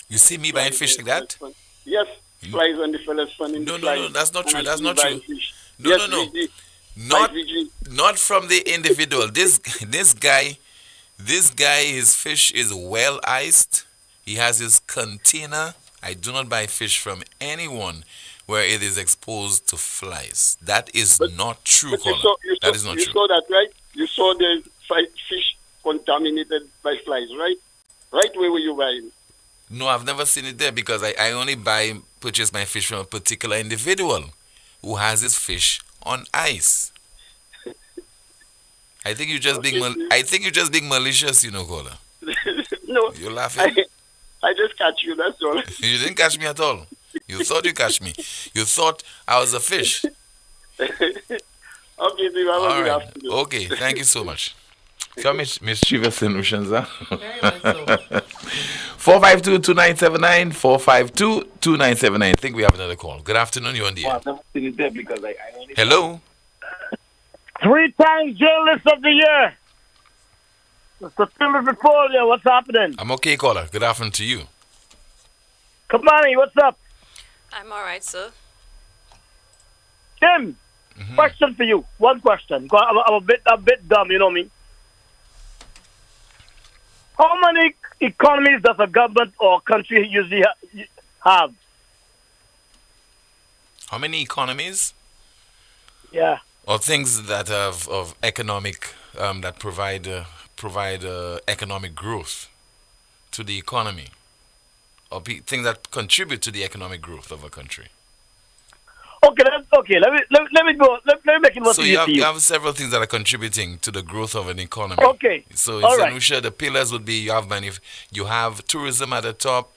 You see me buying fish like that? Yes, flies on the fellas funny. No, that's not true. That's not true. No. Not from the individual. This guy, his fish is well iced. He has his container. I do not buy fish from anyone where it is exposed to flies. That is not true, caller. That is not true. You saw that, right? You saw the fish contaminated by flies, right? Right where were you buying? No, I've never seen it there because I only purchase my fish from a particular individual who has his fish on ice. I think you're just being malicious, caller. No. You're laughing. I just catch you, that's all. You didn't catch me at all. You thought you catch me. You thought I was a fish. Okay, all right. Okay, thank you so much. So mischievous solutions, huh? 452-2979, 452-2979. I think we have another call. Good afternoon, you're on the air. Hello. 3 times journalist of the year. Mr. Timothy Poleon, what's happening? I'm okay, caller. Good afternoon to you. Kamani, what's up? I'm all right, sir. Tim, question for you. One question. I'm a bit dumb, you know me. How many economies does a government or country usually have? How many economies? Yeah. Or things that have of economic that provide economic growth to the economy, or things that contribute to the economic growth of a country. Okay. Let me go. Let me make it more clear. So you have several things that are contributing to the growth of an economy. Okay. So in St. Lucia, the pillars would be you have tourism at the top,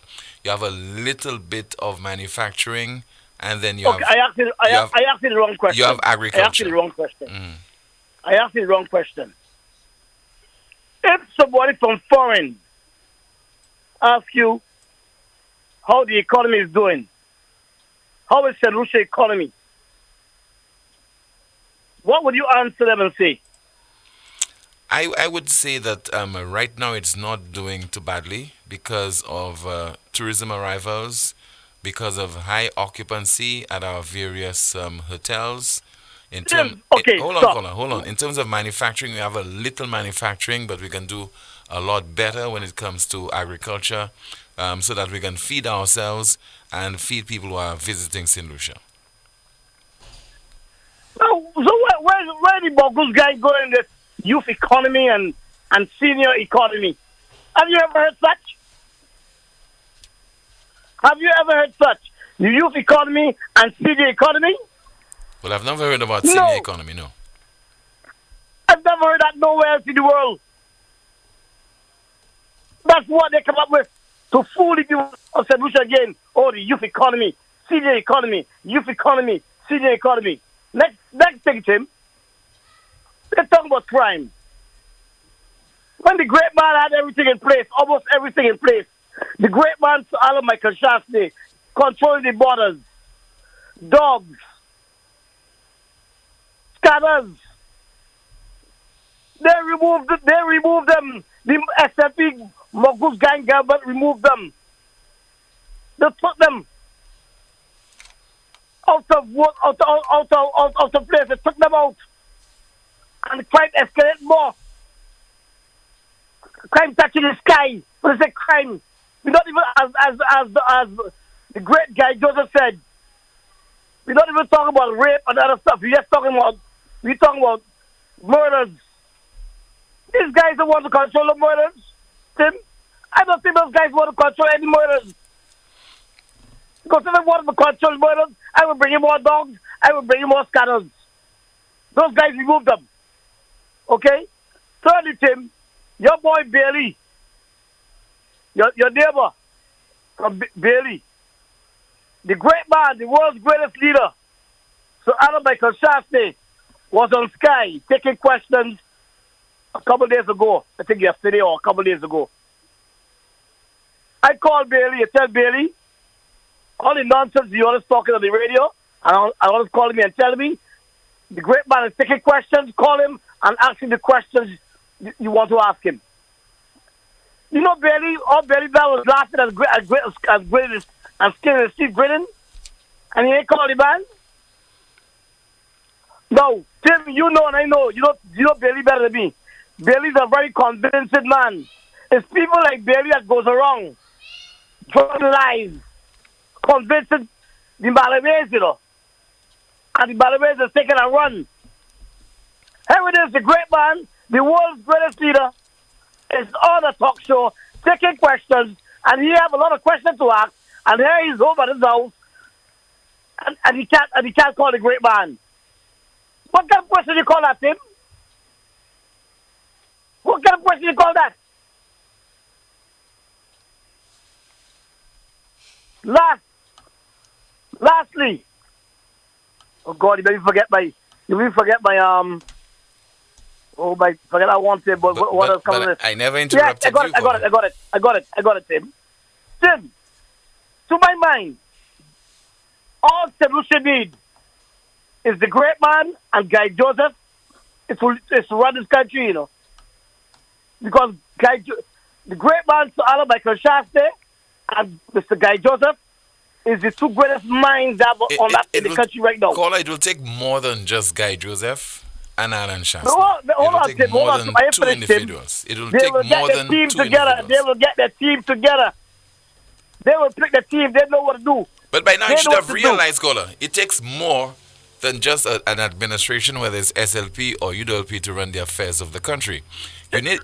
you have a little bit of manufacturing, and then you Okay, have I asked you the wrong question. you have I asked you agriculture. the wrong question. I asked you the wrong question. If somebody from foreign asks you how the economy is doing, how is St. Lucia economy, what would you answer them and say? I would say that right now it's not doing too badly because of tourism arrivals, because of high occupancy at our various hotels. Hold on. In terms of manufacturing, we have a little manufacturing, but we can do a lot better when it comes to agriculture, so that we can feed ourselves and feed people who are visiting St. Lucia. So where the bogus guy going this youth economy and senior economy? Have you ever heard such? Have you ever heard such? The youth economy and senior economy? Well, I've never heard about senior economy, no. I've never heard that nowhere else in the world. That's what they come up with to fool the people of St. Lucia again. Oh, the youth economy, senior economy, youth economy, senior economy. Next thing, Tim, they're talking about crime. When the great man had everything in place, almost everything in place, the great man, Alan Michael Shastney, controlling the borders, dogs, scanners, they removed them. The SFP Mogus gang government removed them. They took them out of place. They took them out, and the crime escalated more. Crime touching the sky. What is a crime? We don't even, as the great guy Joseph said, we don't even talk about rape and other stuff. We're talking about murders. These guys don't want to control the murders, Tim. I don't think those guys want to control any murders. Because if they wanted to control murders, I would bring in more dogs, I would bring in more scanners. Those guys removed them. Okay? Thirdly, Tim, your boy Bailey, your neighbor from Bailey, the great man, the world's greatest leader, Sir Adam Michael Shastney, was on Sky taking questions a couple of days ago. I think yesterday or a couple of days ago. I called Bailey, I tell Bailey, all the nonsense you always talking on the radio, and I always calling me and telling me, the great man is taking questions, call him and ask him the questions you want to ask him. You know Bailey, Bailey Bell was laughing as great as skinny as Steve grinning, and he ain't called the man. No, Tim, you know and I know, you know Bailey better than me. Bailey's a very convincing man. It's people like Bailey that goes around, drawing lies, convincing the Malaways, you know. And the Malaways is taking a run. Here it is, the great man, the world's greatest leader, is on a talk show, taking questions, and he have a lot of questions to ask, and here he's home at his house, and he can't call the great man. What kind of question do you call that, Tim? What kind of question do you call that? Lastly, oh God, you made me forget my forget I want to, but what else coming in? I never interrupted you. I got it, Tim. Tim, to my mind, all St. Lucia need is the great man and Guy Joseph is to run this country, you know. Because the great man, Sir Alan Michael Shastney, and Mr. Guy Joseph is the two greatest minds that in the country right now. Caller, it will take more than just Guy Joseph and Alan Shastney. Hold on, Tim. Hold on. Two individuals. It will take more than two individuals. They will get their team together. They will pick the team. They know what to do. But by now you should have realized, caller, it takes more than just an administration, whether it's SLP or UWP, to run the affairs of the country. You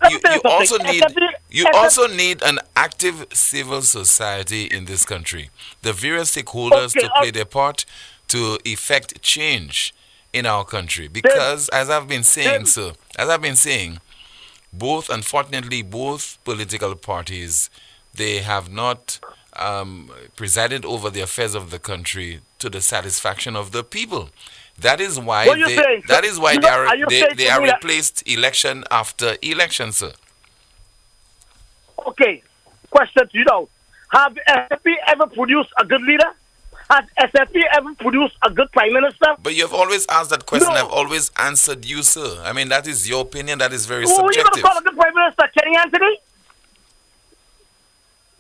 also need an active civil society in this country. The various stakeholders to play their part to effect change in our country. Because as I've been saying, both political parties, they have not presided over the affairs of the country to the satisfaction of the people. That is why What you saying, that sir? is why You they know, are you they, saying they to are me that- replaced election after election, sir. Okay, question to you now. Have SFP ever produced a good leader? Has SFP ever produced a good prime minister? But you have always asked that question. No. I've always answered you, sir. I mean, that is your opinion. That is very Who are you going to subjective. call a good prime minister? Kenny Anthony?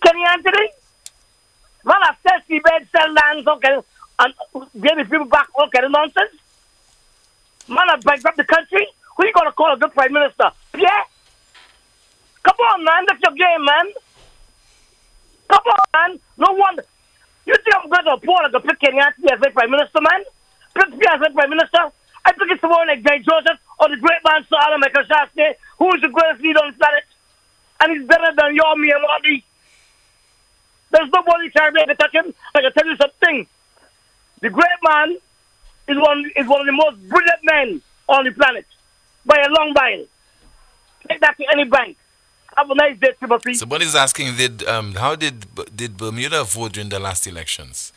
Kenny Anthony? Man, I said he bed sell lands, okay, and get the people back, all kind of nonsense. Man, I bankrupt the country. Who you going to call a good prime minister? Pierre? Come on, man. That's your game, man. Come on, man. No wonder. You think I'm going to appall to pick Kenny Anthony as a prime minister, man? Pick me as a prime minister? I pick it someone like Jay Joseph or the great man Sir Alan Michael Shastney, who is the greatest leader on the planet. And he's better than you, me, and Marty. There's nobody trying to touch him. I can tell you something. The great man is one of the most brilliant men on the planet. By a long mile. Take that to any bank. Have a nice day, Timothy. Somebody's asking, how did Bermuda vote during the last elections?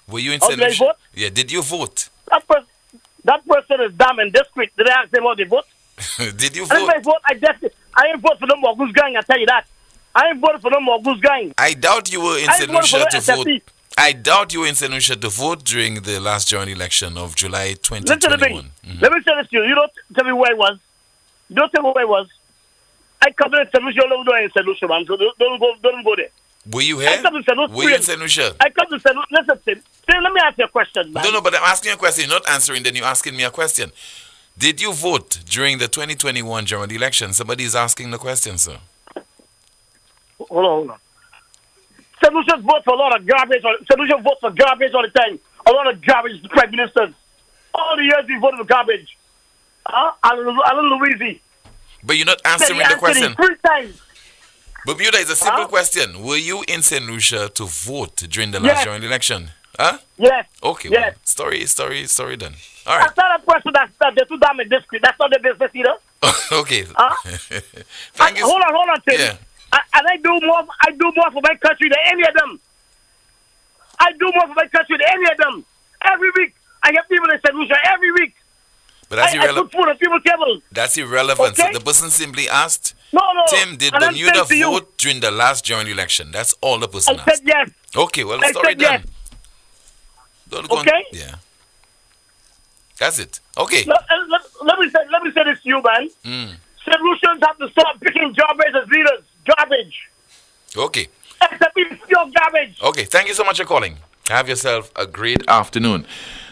Were you in How did I St. Lucia? vote? Yeah, did you vote? That person is damn indiscreet. Did I ask them how they vote? Did you And if vote? I vote, I ain't vote for no more goose gang, I tell you that. I ain't voted for no more goose gang. I doubt you were in I St. voted for Lucia the to vote. SFP. I doubt you were in St. Lucia to vote during the last joint election of July Listen to 2021. me. Let me say this to you. You don't tell me where I was. You don't tell me where I was. I come in St. Lucia, don't go in St. Lucia, man. So don't go there. Were you I here? come to St. Lucia. Were you in St. Lucia? I come to St. Lucia. Listen, Tim, let me ask you a question, man. No, but I'm asking you a question. You're not answering, then you're asking me a question. Did you vote during the 2021 general election? Somebody's asking the question, sir. Hold on. St. Lucia's vote for a lot of garbage. St. Lucia votes for garbage all the time. A lot of garbage prime ministers. All the years we voted for garbage. Alan Louisi. But you're not answering the question. 3 times. Bermuda is a simple question. Were you in St. Lucia to vote during the last general election? Huh? Yes. Okay. Yes. Well, story then. All right. That's not a person that they're too damn discreet. That's not their business either. Okay. Thank you. Hold on, Tim. Yeah. And I do more for my country than any of them. I do more for my country than any of them. Every week, I have people in St. Lucia every week. But that's I put food on people's table. That's irrelevant. Okay? So the person simply asked, No. Tim, did And I'm Bermuda saying to you, vote during the last general election? That's all the person I asked. said yes. Okay, well, I story said yes. done. Don't go Okay? yeah. That's it. Okay. Let me say this to you, man. St. Lucians have to stop picking garbage as leaders. Garbage. Okay. Except it's pure garbage. Okay, thank you so much for calling. Have yourself a great afternoon.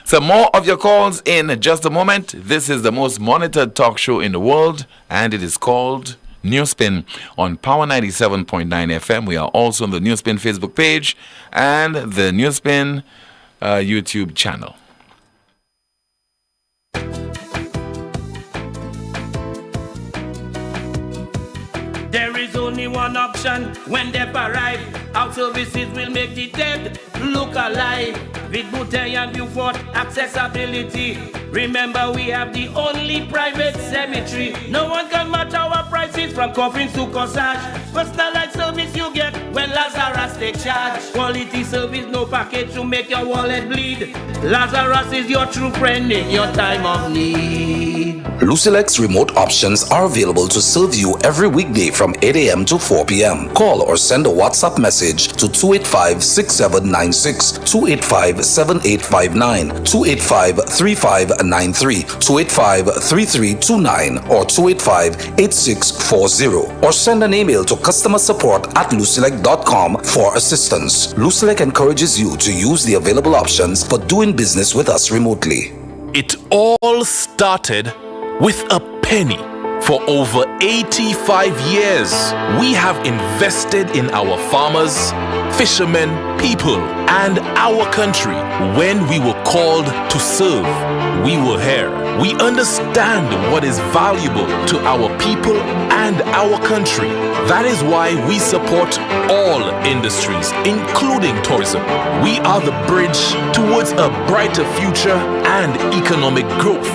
So more of your calls in just a moment. This is the most monitored talk show in the world, and it is called NewsSpin on Power 97.9 FM. We are also on the NewsSpin Facebook page and the NewsSpin YouTube channel. There is only one option when they arrive. Our services will make the dead look alive. With Bouteille and Vieux Fort accessibility. Remember, we have the only private cemetery. No one can match our prices from coffins to corsage. Personalized service you get when Lazarus take charge. Quality service, no package to make your wallet bleed. Lazarus is your true friend in your time of need. Lucilex remote options are available to serve you every weekday from 8 a.m. to 4 p.m. Call or send a WhatsApp message to 285-6796, 285-7859, 285-3593, 285-3329, or 285-8640. Or send an email to customersupport@lucilec.com for assistance. Lucilec encourages you to use the available options for doing business with us remotely. It all started with a penny. For over 85 years, we have invested in our farmers, fishermen, people, and our country. When we were called to serve, we were here. We understand what is valuable to our people and our country. That is why we support all industries, including tourism. We are the bridge towards a brighter future and economic growth.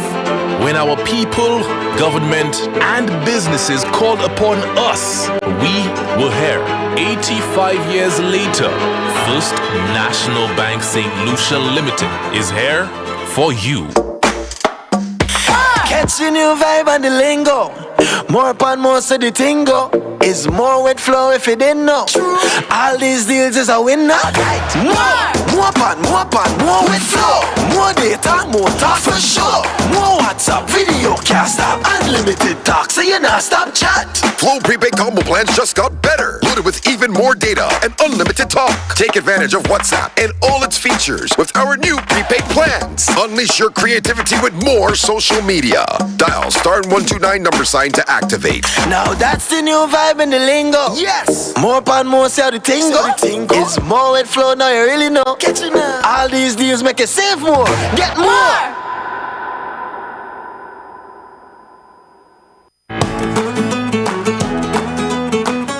When our people, government, and businesses called upon us, We were here 85 years later. First National Bank St. Lucia Limited is here for you. Catch the new vibe and the lingo. More upon more so the tingo. Is more with flow if you didn't know. All these deals is a winner. More more with flow. More data, more talk for sure. More WhatsApp, video, cast app, unlimited talk, so you not stop chat. Flow prepaid combo plans just got better. Loaded with even more data and unlimited talk. Take advantage of WhatsApp and all its features with our new prepaid plans. Unleash your creativity with more social media. Dial *129 $ to activate. Now that's the new vibe in the lingo. Yes. More upon more, see how the tingo. It's more with flow, now you really know. Catch it now. All these deals make you save more. Get more.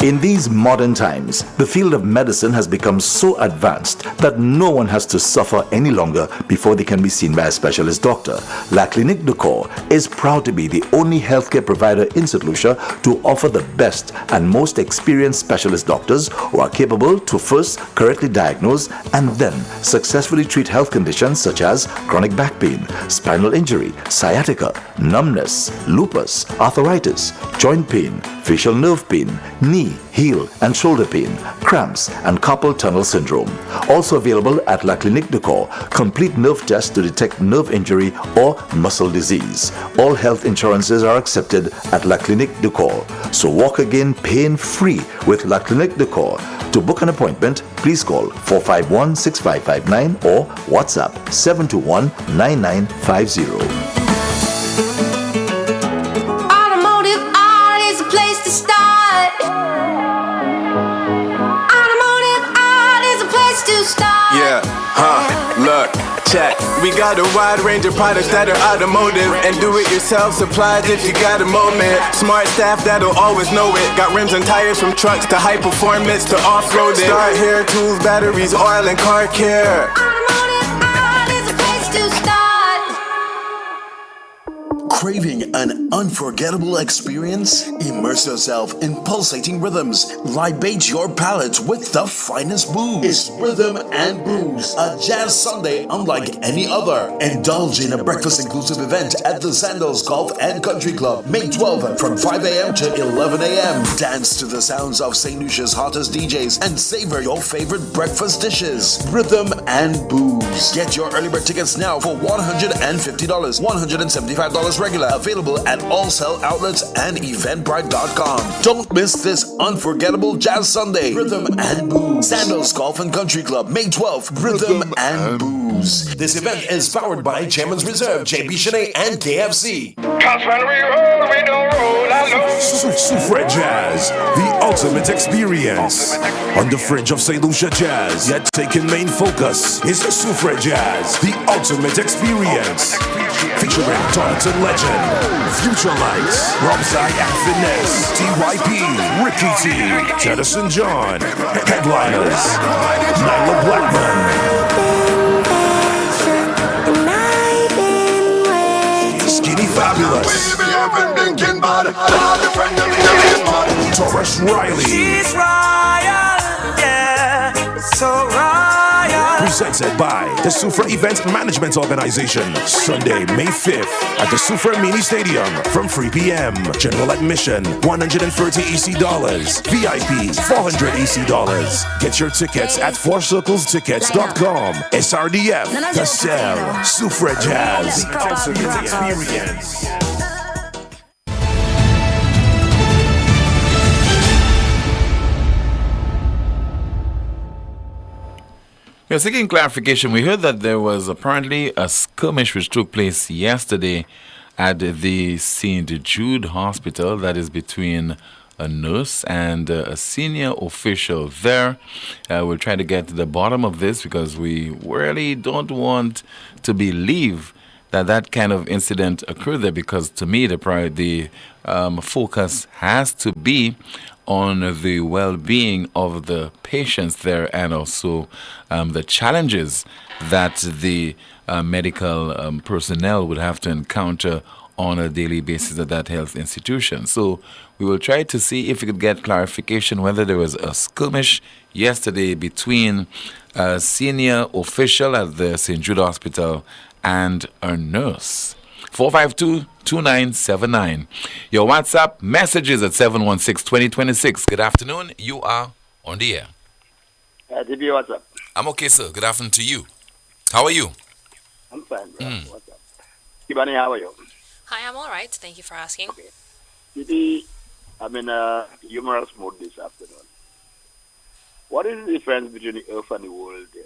In these modern times, the field of medicine has become so advanced that no one has to suffer any longer before they can be seen by a specialist doctor. La Clinique de Corps is proud to be the only healthcare provider in St. Lucia to offer the best and most experienced specialist doctors who are capable to first correctly diagnose and then successfully treat health conditions such as chronic back pain, spinal injury, sciatica, numbness, lupus, arthritis, joint pain, facial nerve pain, knee, heel and shoulder pain, cramps and carpal tunnel syndrome. Also available at La Clinique de Corps, complete nerve tests to detect nerve injury or muscle disease. All health insurances are accepted at La Clinique de Corps. So walk again pain-free with La Clinique de Corps. To book an appointment, please call 451-6559 or WhatsApp 721-9950. Automotive art is a place to start. Automotive art is a place to start. Yeah, look, check. We got a wide range of products that are automotive and do-it-yourself supplies if you got a moment. Smart staff that'll always know it. Got rims and tires from trucks to high performance to off-roading. Start hair tools, batteries, oil and car care. Automotive art is a place to start. Craving an unforgettable experience? Immerse yourself in pulsating rhythms. Libate your palate with the finest booze. It's Rhythm and Booze, a jazz Sunday unlike any other. Indulge in a breakfast-inclusive event at the Sandals Golf and Country Club, May 12th from 5 a.m. to 11 a.m. Dance to the sounds of St. Lucia's hottest DJs and savor your favorite breakfast dishes. Rhythm and Booze. Get your early bird tickets now for $150, $175 regular. Available at all sell outlets and eventbrite.com. Don't miss this unforgettable jazz Sunday. Rhythm and Booze. Sandals Golf and Country Club, May 12th. Rhythm and Booze. This event is powered by Chairman's Reserve, JB Shanae, and KFC. Cause when we roll, we don't roll alone. Soufre Jazz, the ultimate experience. On the fringe of St. Lucia Jazz, yet taking main focus is the Soufre Jazz, the ultimate experience. Featuring Taunton legend, Future Lights, Robsai and Finesse, TYP, Ricky T, Tedison John, Headliners, Nyla Blackman, Skinny Fabulous, Taurus Riley. She's royal, yeah, so royal. Presented by the Soufre Event Management Organization. Sunday, May 5th at the Soufre Mini Stadium from 3 p.m. General admission, $130 EC. VIP, $400 EC. Get your tickets at fourcirclestickets.com. SRDF, The Cell, Soufre Jazz, the ultimate experience. We are seeking clarification. We heard that there was apparently a skirmish which took place yesterday at the St. Jude Hospital, that is between a nurse and a senior official there. We'll try to get to the bottom of this because we really don't want to believe that that kind of incident occurred there, because to me the focus has to be on the well-being of the patients there, and also the challenges that the medical personnel would have to encounter on a daily basis at that health institution. So we will try to see if we could get clarification whether there was a skirmish yesterday between a senior official at the St. Jude Hospital and a nurse. 452-2979. Your WhatsApp messages at 716-2026. Good afternoon. You are on the air. DB, what's up? I'm okay, sir. Good afternoon to you. How are you? I'm fine, bro. What's up? Kibani, how are you? Hi, I'm all right. Thank you for asking. Okay. DB, I'm in a humorous mood this afternoon. What is the difference between the earth and the world then?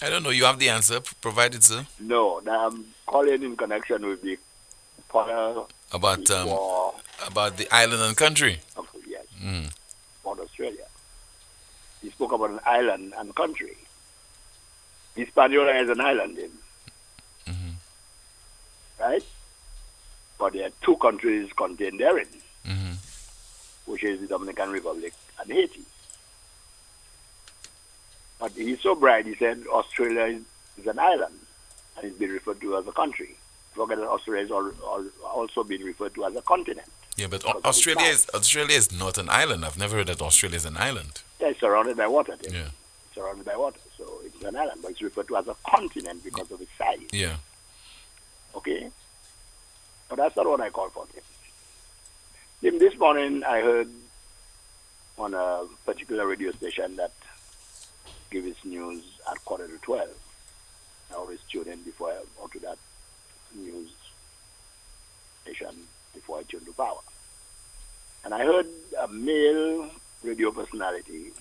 I don't know. You have the answer provided, sir. No, I'm calling in connection with the about the island and country. Yes, Port Australia. He spoke about an island and country. Hispaniola is an island, then. Right? But there are two countries contained therein, which is the Dominican Republic and Haiti. But he's so bright, he said Australia is an island and it's been referred to as a country. Forget that Australia is also been referred to as a continent. Yeah, but Australia is not an island. I've never heard that Australia is an island. Yeah, it's surrounded by water. Then. Yeah. It's surrounded by water, so it's an island, but it's referred to as a continent because of its size. Yeah. Okay? But that's not what I call for him. This morning I heard on a particular radio station that gives its news at 11:45. I always tune in before I go to that news station before I tune to power. And I heard a male radio personality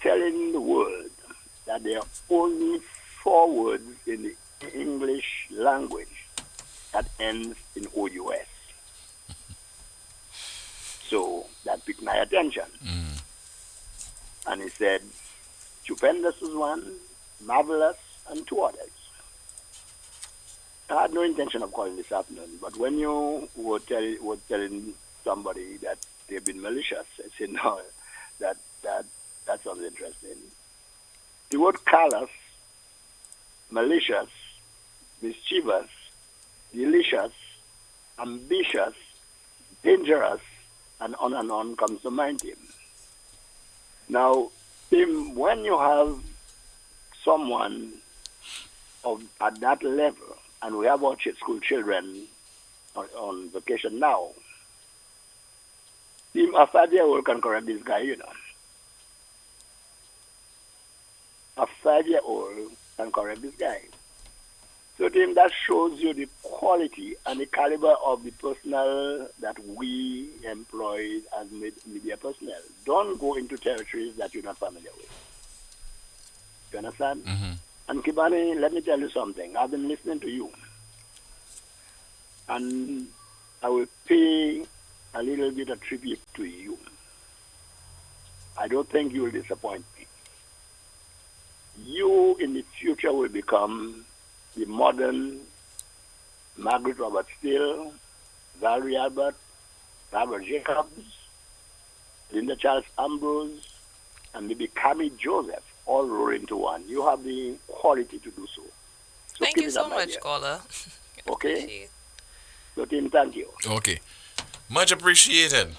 telling the world that there are only 4 words in the English language that ends in OUS. So that piqued my attention. And he said, stupendous is one, marvelous, and 2 others. I had no intention of calling this afternoon, but when you were telling somebody that they've been malicious, I said, no, that sounds interesting. The word callous, malicious, mischievous, delicious, ambitious, dangerous, and on comes to mind him. Now, Tim, when you have someone at that level, and we have our school children on vacation now, Tim, a 5-year-old can correct this guy, you know. A 5-year-old can correct this guy. So, Tim, that shows you the quality and the caliber of the personnel that we employ as media personnel. Don't go into territories that you're not familiar with. You understand? And Kibani, let me tell you something. I've been listening to you. And I will pay a little bit of tribute to you. I don't think you will disappoint me. You, in the future, will become the modern Margaret Robert Steele, Valerie Albert, Robert Jacobs, Linda Charles Ambrose, and maybe Camille Joseph, all roll into one. You have the quality to do so. Thank you so much, caller. Okay? So, Tim, thank you. Okay. Much appreciated.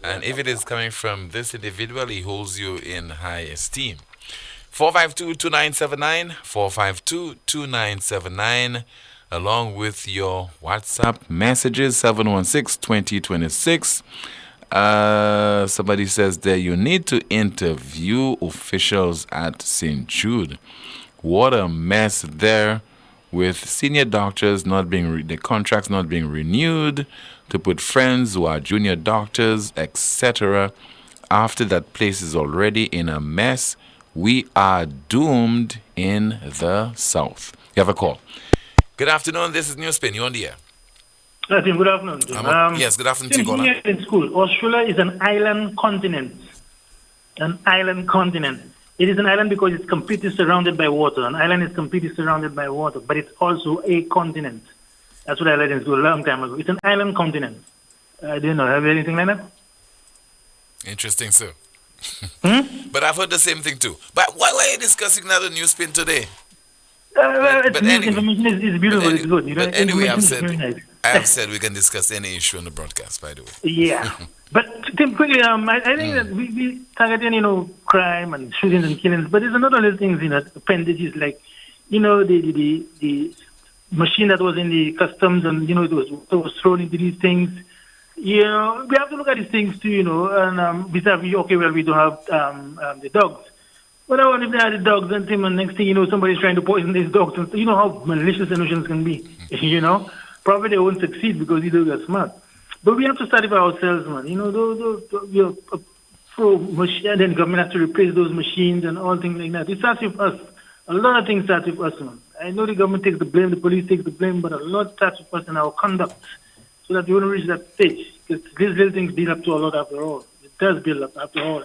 And if it is coming from this individual, he holds you in high esteem. 452-2979, 452-2979, along with your WhatsApp messages, 716-2026. Somebody says that you need to interview officials at St. Jude. What a mess there, with senior doctors not being, the contracts not being renewed, to put friends who are junior doctors, etc. After that place is already in a mess, we are doomed in the South. You have a call. Good afternoon. This is NewsSpin. You're on the air. Good afternoon. Yes, good afternoon to you, caller. Here in school, Australia is an island continent. An island continent. It is an island because it's completely surrounded by water. An island is completely surrounded by water, but it's also a continent. That's what I read in school a long time ago. It's an island continent. I didn't know. Have you anything like that? Interesting, sir. But I've heard the same thing too. But why are you discussing that on NewsSpin today? Information is beautiful. It's good. But anyway, Nice. I have said we can discuss any issue on the broadcast, by the way. Yeah. But Tim, quickly, I think that we targeting, crime and shootings and killings, but there's another little things in appendages like, the machine that was in the customs and, it was thrown into these things. We have to look at these things too, and besides, we don't have the dogs. But I wonder if they had the dogs and Tim, and next thing somebody's trying to poison these dogs. And you know how malicious the notions can be, Probably they won't succeed because they're smart. But we have to start it by ourselves, man. Pro machine, then government has to replace those machines and all things like that. It starts with us. A lot of things start with us, man. I know the government takes the blame, the police takes the blame, but a lot starts with us in our conduct so that we won't reach that stage. Because these little things build up to a lot after all. It does build up after all.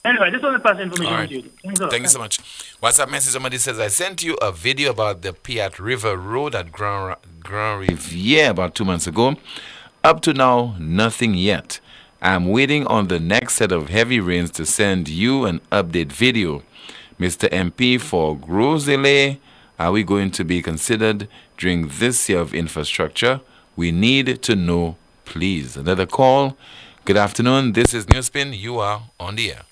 Anyway, I just want to pass information right. to you. Thank you so much. WhatsApp message, somebody says, I sent you a video about the Piat River Road at Grand Riviere about 2 months ago. Up to now, nothing yet. I'm waiting on the next set of heavy rains to send you an update video. Mr. MP for Gros Islet, are we going to be considered during this year of infrastructure? We need to know, please. Another call. Good afternoon. This is NewsSpin. You are on the air.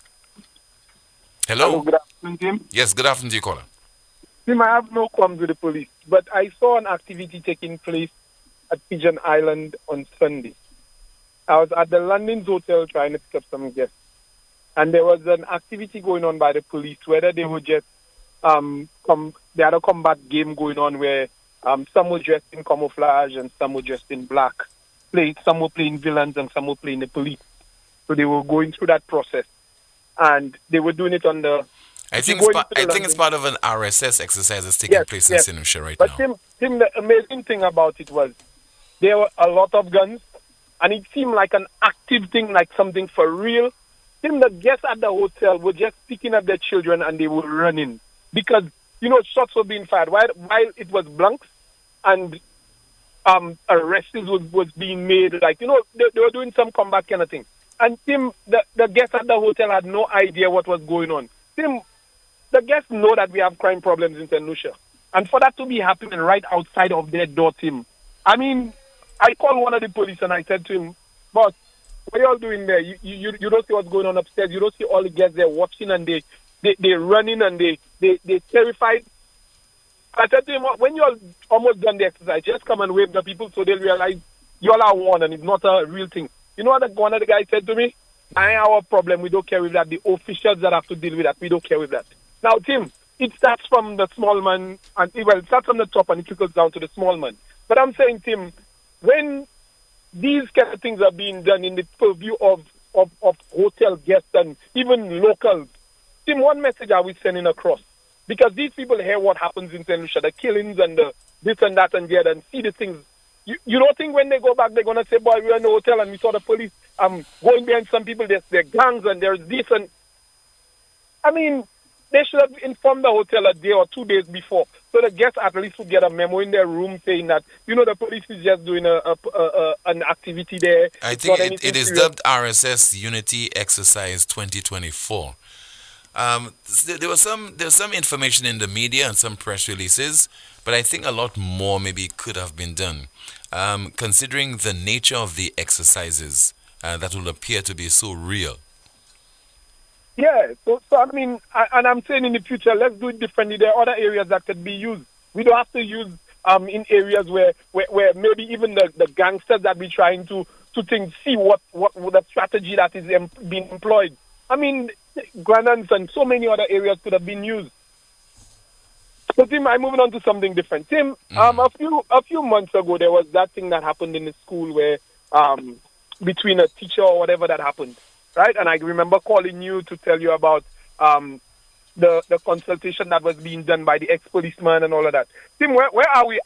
Hello. Good afternoon, Tim. Yes, good afternoon to you, caller. Tim, I have no qualms with the police, but I saw an activity taking place at Pigeon Island on Sunday. I was at the London's Hotel trying to pick up some guests, and there was an activity going on by the police, whether they were just, they had a combat game going on where some were dressed in camouflage and some were dressed in black. Some were playing villains and some were playing the police. So they were going through that process. And they were doing it on the... I think it's part of an RSS exercise that's taking place in St. Lucia right now. But Tim, the amazing thing about it was there were a lot of guns, and it seemed like an active thing, like something for real. Tim, the guests at the hotel were just picking up their children and they were running because, shots were being fired. While it was blanks and arrests was being made, like, they were doing some combat kind of thing. And Tim, the guests at the hotel had no idea what was going on. Tim, the guests know that we have crime problems in St. Lucia. And for that to be happening right outside of their door, Tim, I mean, I called one of the police and I said to him, boss, what are you all doing there? You don't see what's going on upstairs. You don't see all the guests there watching and they're running and they're terrified. I said to him, when you all almost done the exercise, just come and wave the people so they'll realize you all are one and it's not a real thing. You know what one of the guys said to me? Our problem, we don't care with that. The officials that have to deal with that, we don't care with that. Now, Tim, it starts from the small man, and it starts from the top and it trickles down to the small man. But I'm saying, Tim, when these kind of things are being done in the purview of hotel guests and even locals, Tim, what message are we sending across? Because these people hear what happens in St. Lucia, the killings and the this and that and the other, and see the things. You don't think when they go back, they're going to say, boy, we were in the hotel and we saw the police going behind some people, there's gangs and there's this and... I mean, they should have informed the hotel a day or 2 days before, so the guests at least would get a memo in their room saying that, the police is just doing an activity there. I think it is dubbed RSS Unity Exercise 2024. There was some information in the media and some press releases, but I think a lot more maybe could have been done, considering the nature of the exercises that will appear to be so real. Yeah, so I mean, and I'm saying in the future, let's do it differently. There are other areas that could be used. We don't have to use in areas where maybe even the gangsters that we're trying to see what the strategy that is being employed. I mean, Grandans and so many other areas could have been used. So, Tim, I'm moving on to something different. Tim, a few months ago, there was that thing that happened in the school where between a teacher or whatever that happened, right? And I remember calling you to tell you about the consultation that was being done by the ex-policeman and all of that. Tim, where are we?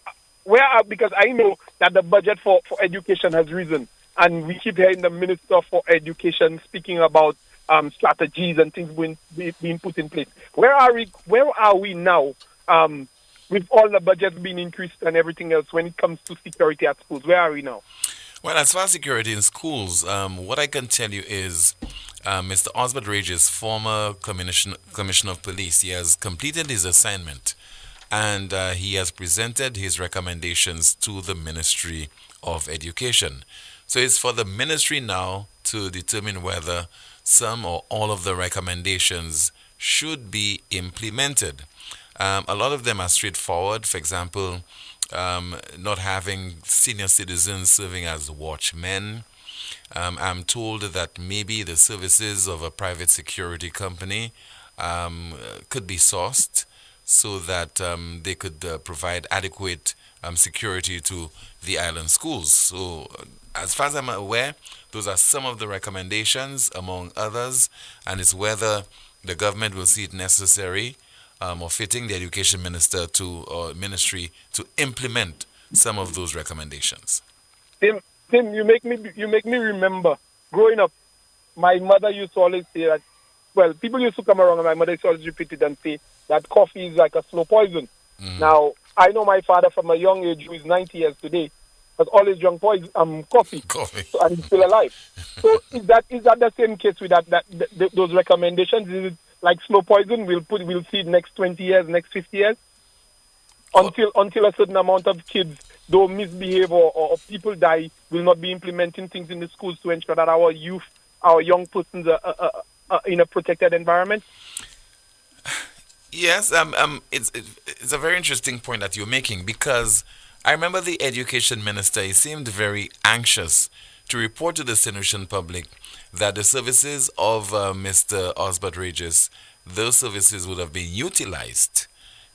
Because I know that the budget for education has risen, and we keep hearing the Minister for Education speaking about strategies and things being put in place. Where are we now with all the budgets being increased and everything else when it comes to security at schools? Where are we now? Well, as far as security in schools, what I can tell you is Mr. Osbert Rages, former commissioner of police, he has completed his assignment and he has presented his recommendations to the Ministry of Education. So it's for the ministry now to determine whether some or all of the recommendations should be implemented. A lot of them are straightforward. For example, not having senior citizens serving as watchmen. I'm told that maybe the services of a private security company could be sourced so that they could provide adequate security to the island schools. So, as far as I'm aware, those are some of the recommendations, among others, and it's whether the government will see it necessary or fitting the education minister or ministry to implement some of those recommendations. Tim, you make me remember growing up. My mother used to always say that. Well, people used to come around, and my mother used to always repeat it and say that coffee is like a slow poison. Now, I know my father from a young age, who is 90 years today, has always drunk coffee. So, and he's still alive. So is that the same case with those recommendations? Is it like slow poison? We'll see it next 20 years, next 50 years, until a certain amount of kids don't misbehave or people die. Will not be implementing things in the schools to ensure that our youth, our young persons are in a protected environment. Yes, it's a very interesting point that you're making, because I remember the education minister, he seemed very anxious to report to the St. Lucian public that the services of Mr. Osbert Regis, those services would have been utilized.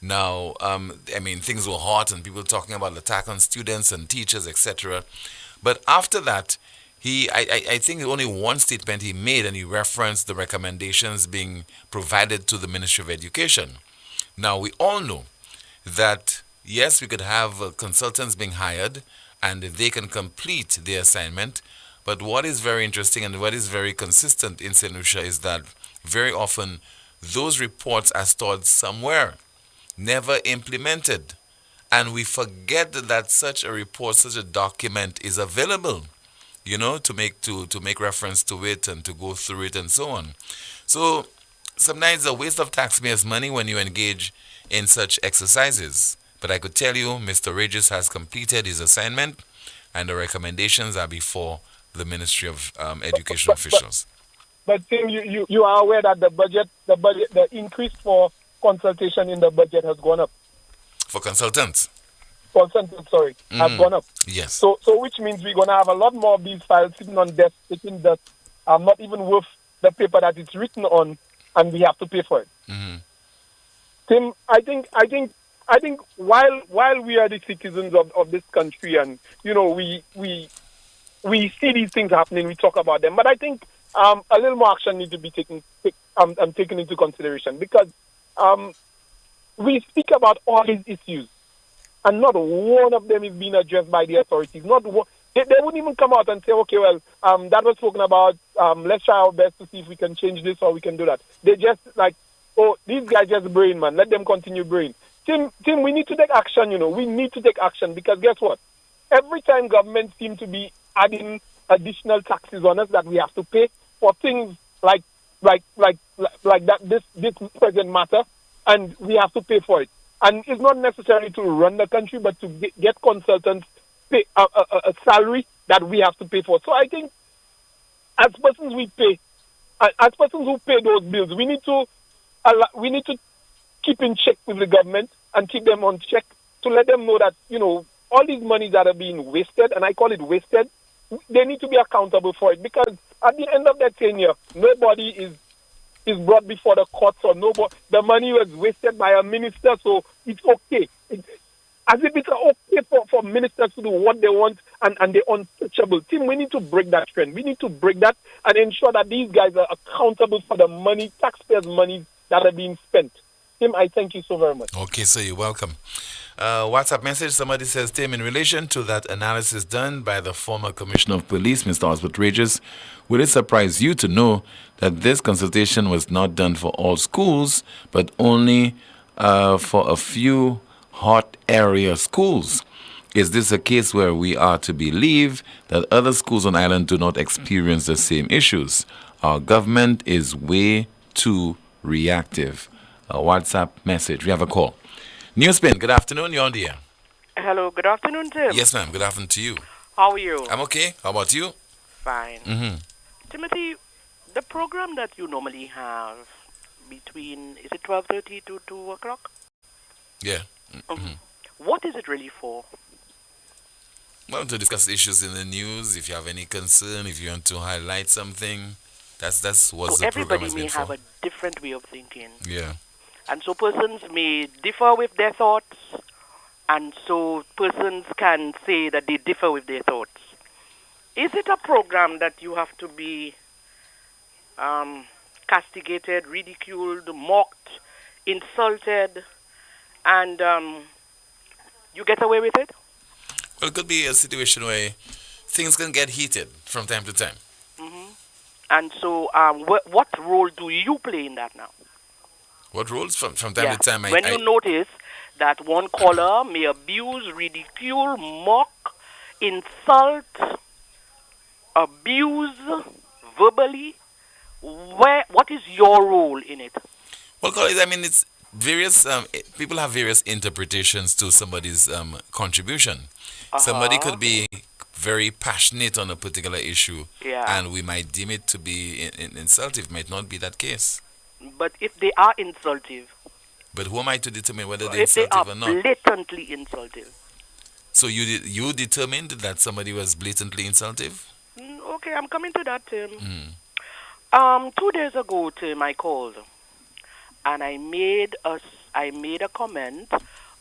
Now, things were hot and people talking about attack on students and teachers, etc. But after that, I think only one statement he made, and he referenced the recommendations being provided to the Ministry of Education. Now, we all know that, yes, we could have consultants being hired, and they can complete their assignment. But what is very interesting and what is very consistent in St. Lucia is that very often those reports are stored somewhere, never implemented. And we forget that such a report, such a document is available, to make reference to it and to go through it and so on. So sometimes it's a waste of taxpayers' money when you engage in such exercises. But I could tell you, Mr. Regis has completed his assignment, and the recommendations are before the Ministry of Education officials. But Tim, you are aware that the increase for consultation in the budget has gone up. For consultants? Have gone up. Yes. So which means we're going to have a lot more of these files sitting on desks, sitting that are not even worth the paper that it's written on, and we have to pay for it. Tim, I think while we are the citizens of this country, and we see these things happening, we talk about them, but I think a little more action needs to be taken into consideration, because we speak about all these issues, and not one of them is being addressed by the authorities. Not one, they wouldn't even come out and say, okay, well, that was spoken about. Let's try our best to see if we can change this or we can do that. They just like, oh, these guys just brain, man. Let them continue brain. Tim, we need to take action. We need to take action, because guess what? Every time government seem to be adding additional taxes on us that we have to pay for things like that. This present matter, and we have to pay for it. And it's not necessary to run the country, but to get consultants pay a salary that we have to pay for. So I think, as persons who pay those bills, we need to keep in check with the government and keep them on check to let them know that all these monies that are being wasted, and I call it wasted, they need to be accountable for it, because at the end of that tenure, nobody is brought before the courts, or the money was wasted by a minister, so it's okay. As if it's okay for ministers to do what they want and they're untouchable. Tim, we need to break that trend. We need to break that and ensure that these guys are accountable for the money, taxpayers' money that are being spent. Tim, I thank you so very much. Okay, so you're welcome. WhatsApp message, somebody says, Tim, in relation to that analysis done by the former Commissioner of Police, Mr. Osbert Regis, would it surprise you to know that this consultation was not done for all schools, but only for a few hot area schools? Is this a case where we are to believe that other schools on island do not experience the same issues? Our government is way too reactive. A WhatsApp message. We have a call. NewsSpin, good afternoon. You're on the air. Hello, good afternoon, Tim. Yes, ma'am. Good afternoon to you. How are you? I'm okay. How about you? Fine. Mm-hmm. Timothy, the program that you normally have between, is it 12:30 to 2 o'clock? Yeah. Mm-hmm. What is it really for? Well, to discuss issues in the news, if you have any concern, if you want to highlight something, that's what So the program everybody has may been have for. a different way of thinking. Yeah. And so persons may differ with their thoughts, and so persons can say that they differ with their thoughts. Is it a program that you have to be castigated, ridiculed, mocked, insulted, and you get away with it? Well, it could be a situation where things can get heated from time to time. Mm-hmm. And so what role do you play in that now? What roles? From time to time? When you notice that one caller may abuse, ridicule, mock, insult, abuse verbally, what is your role in it? Well, colleagues, I mean, it's various people have various interpretations to somebody's contribution. Somebody could be very passionate on a particular issue, and we might deem it to be insultive. It might not be that case. But if they are insultive, but who am I to determine whether they're if they insultive are or not? blatantly insultive? So you determined that somebody was blatantly insultive? Okay, I'm coming to that, Tim. 2 days ago, Tim, I called, and I made a comment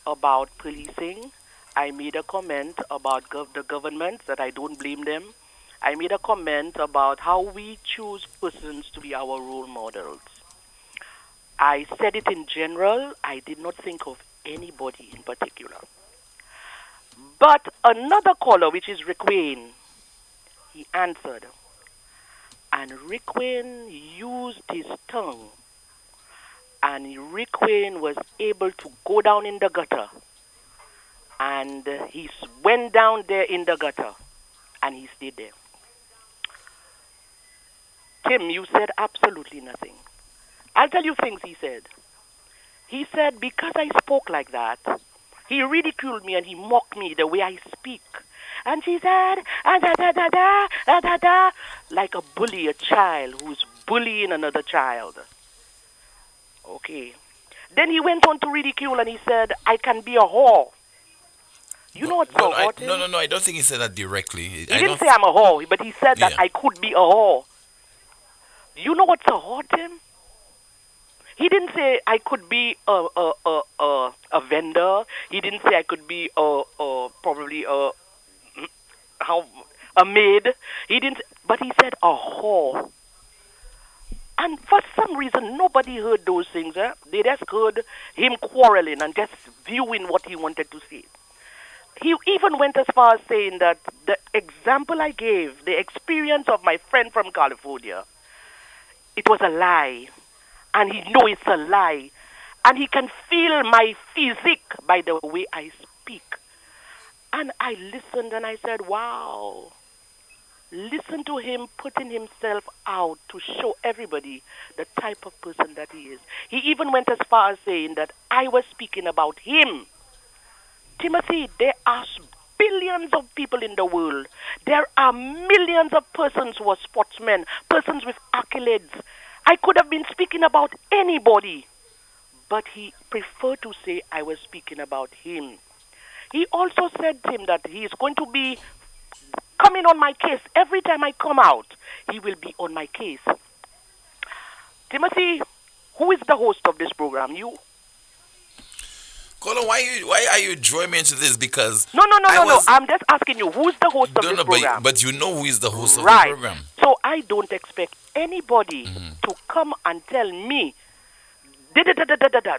about policing. I made a comment about the government, that I don't blame them. I made a comment about how we choose persons to be our role models. I said it in general. I did not think of anybody in particular. But another caller, which is Rick Wayne, he answered. And Rick Wayne used his tongue. And Rick Wayne was able to go down in the gutter. And he went down there in the gutter. And he stayed there. Tim, you said absolutely nothing. I'll tell you things he said. He said, because I spoke like that, he ridiculed me and he mocked me the way I speak. And she said, like a bully, a child who's bullying another child. Okay. Then he went on to ridicule and he said, I can be a whore. You know what's so hot? No, I don't think he said that directly. He didn't say I'm a whore, but he said that I could be a whore. You know what's so hot, Tim? He didn't say I could be a vendor. He didn't say I could be probably a maid. He didn't, but he said a whore. And for some reason, nobody heard those things. They just heard him quarreling and just viewing what he wanted to say. He even went as far as saying that the example I gave, the experience of my friend from California, it was a lie. And he knows it's a lie. And he can feel my physique by the way I speak. And I listened and I said, wow. Listen to him putting himself out to show everybody the type of person that he is. He even went as far as saying that I was speaking about him. Timothy, there are billions of people in the world. There are millions of persons who are sportsmen, persons with accolades. I could have been speaking about anybody, but he preferred to say I was speaking about him. He also said to him that he is going to be coming on my case. Every time I come out, he will be on my case. Timothy, who is the host of this program? You? Colin, why are you drawing me into this? Because No. I'm just asking you, who's the host of this program? But you know who is the host of the Right. program. So I don't expect anybody to come and tell me,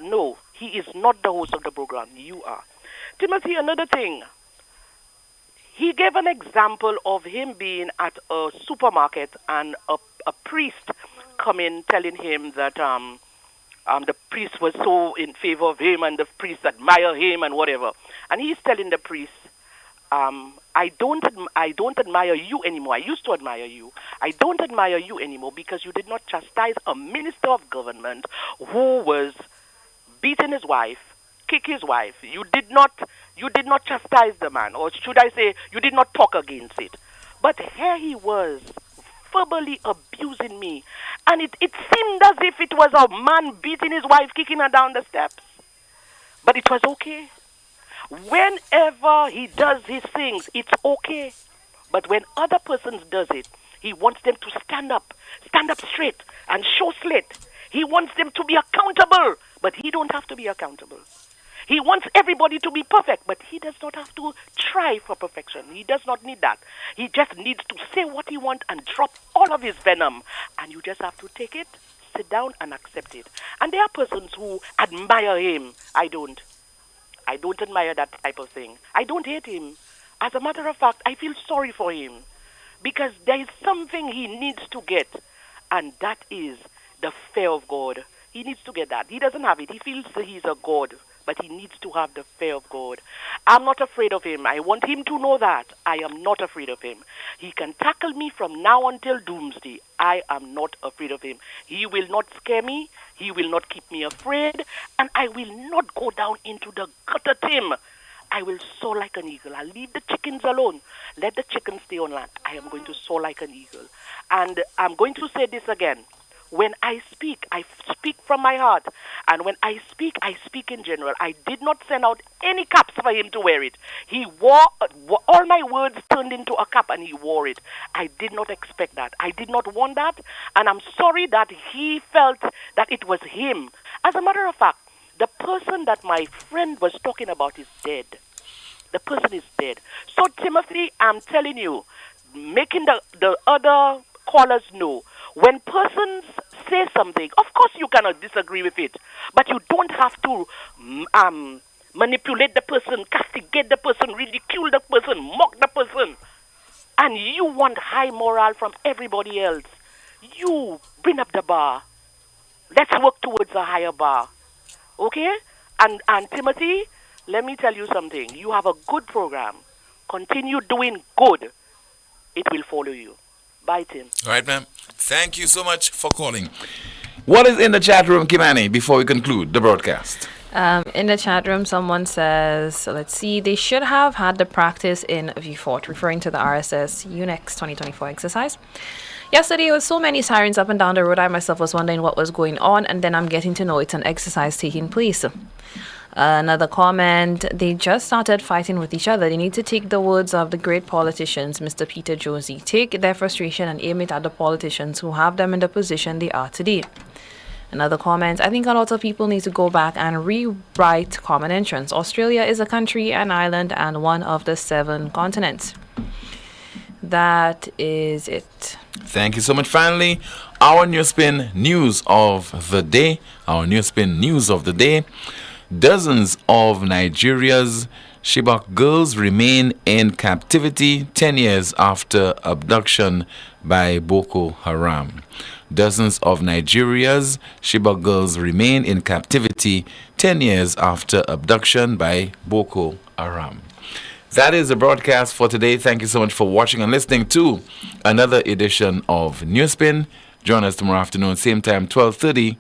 no, he is not the host of the program. You are. Timothy, another thing. He gave an example of him being at a supermarket and a priest coming telling him that the priest was so in favor of him and the priest admire him and whatever. And he's telling the priest, I don't admire you anymore. I used to admire you. I don't admire you anymore because you did not chastise a minister of government who was beating his wife kick his wife. You did not chastise the man, or should I say, you did not talk against it. But here he was, verbally abusing me, and it seemed as if it was a man beating his wife, kicking her down the steps. But it was okay. Whenever he does his things, it's okay. But when other persons does it, he wants them to stand up straight and show slit. He wants them to be accountable, but he don't have to be accountable. He wants everybody to be perfect, but he does not have to try for perfection. He does not need that. He just needs to say what he wants and drop all of his venom. And you just have to take it, sit down, and accept it. And there are persons who admire him. I don't admire that type of thing. I don't hate him. As a matter of fact, I feel sorry for him. Because there is something he needs to get. And that is the fear of God. He needs to get that. He doesn't have it. He feels that he's a God. But he needs to have the fear of God. I'm not afraid of him. I want him to know that. I am not afraid of him. He can tackle me from now until doomsday. I am not afraid of him. He will not scare me. He will not keep me afraid. And I will not go down into the gutter, Tim. I will soar like an eagle. I'll leave the chickens alone. Let the chickens stay on land. I am going to soar like an eagle. And I'm going to say this again. When I speak from my heart. And when I speak in general. I did not send out any caps for him to wear it. He wore, all my words turned into a cap and he wore it. I did not expect that. I did not want that. And I'm sorry that he felt that it was him. As a matter of fact, the person that my friend was talking about is dead. The person is dead. So, Timothy, I'm telling you, making the other callers know, when persons say something, of course you cannot disagree with it, but you don't have to manipulate the person, castigate the person, ridicule the person, mock the person. And you want high moral from everybody else. You bring up the bar. Let's work towards a higher bar. Okay? And Timothy, let me tell you something. You have a good program. Continue doing good. It will follow you. Bye, Tim. All right, ma'am. Thank you so much for calling. What is in the chat room, Kimani, before we conclude the broadcast? In the chat room, someone says, let's see, they should have had the practice in Vieux Fort, referring to the RSS UNEX 2024 exercise. Yesterday, there was so many sirens up and down the road, I myself was wondering what was going on, and then I'm getting to know it's an exercise taking place. Another comment, they just started fighting with each other. They need to take the words of the great politicians, Mr. Peter Josie, take their frustration and aim it at the politicians who have them in the position they are today. Another comment, I think a lot of people need to go back and rewrite common entrance. Australia is a country, an island, and one of the 7 continents. That is it. Thank you so much. Finally, our NewsSpin news of the day. Dozens of Nigeria's Chibok girls remain in captivity 10 years after abduction by Boko Haram. Dozens of Nigeria's Chibok girls remain in captivity 10 years after abduction by Boko Haram. That is the broadcast for today. Thank you so much for watching and listening to another edition of NewsSpin. Join us tomorrow afternoon, same time, 12:30.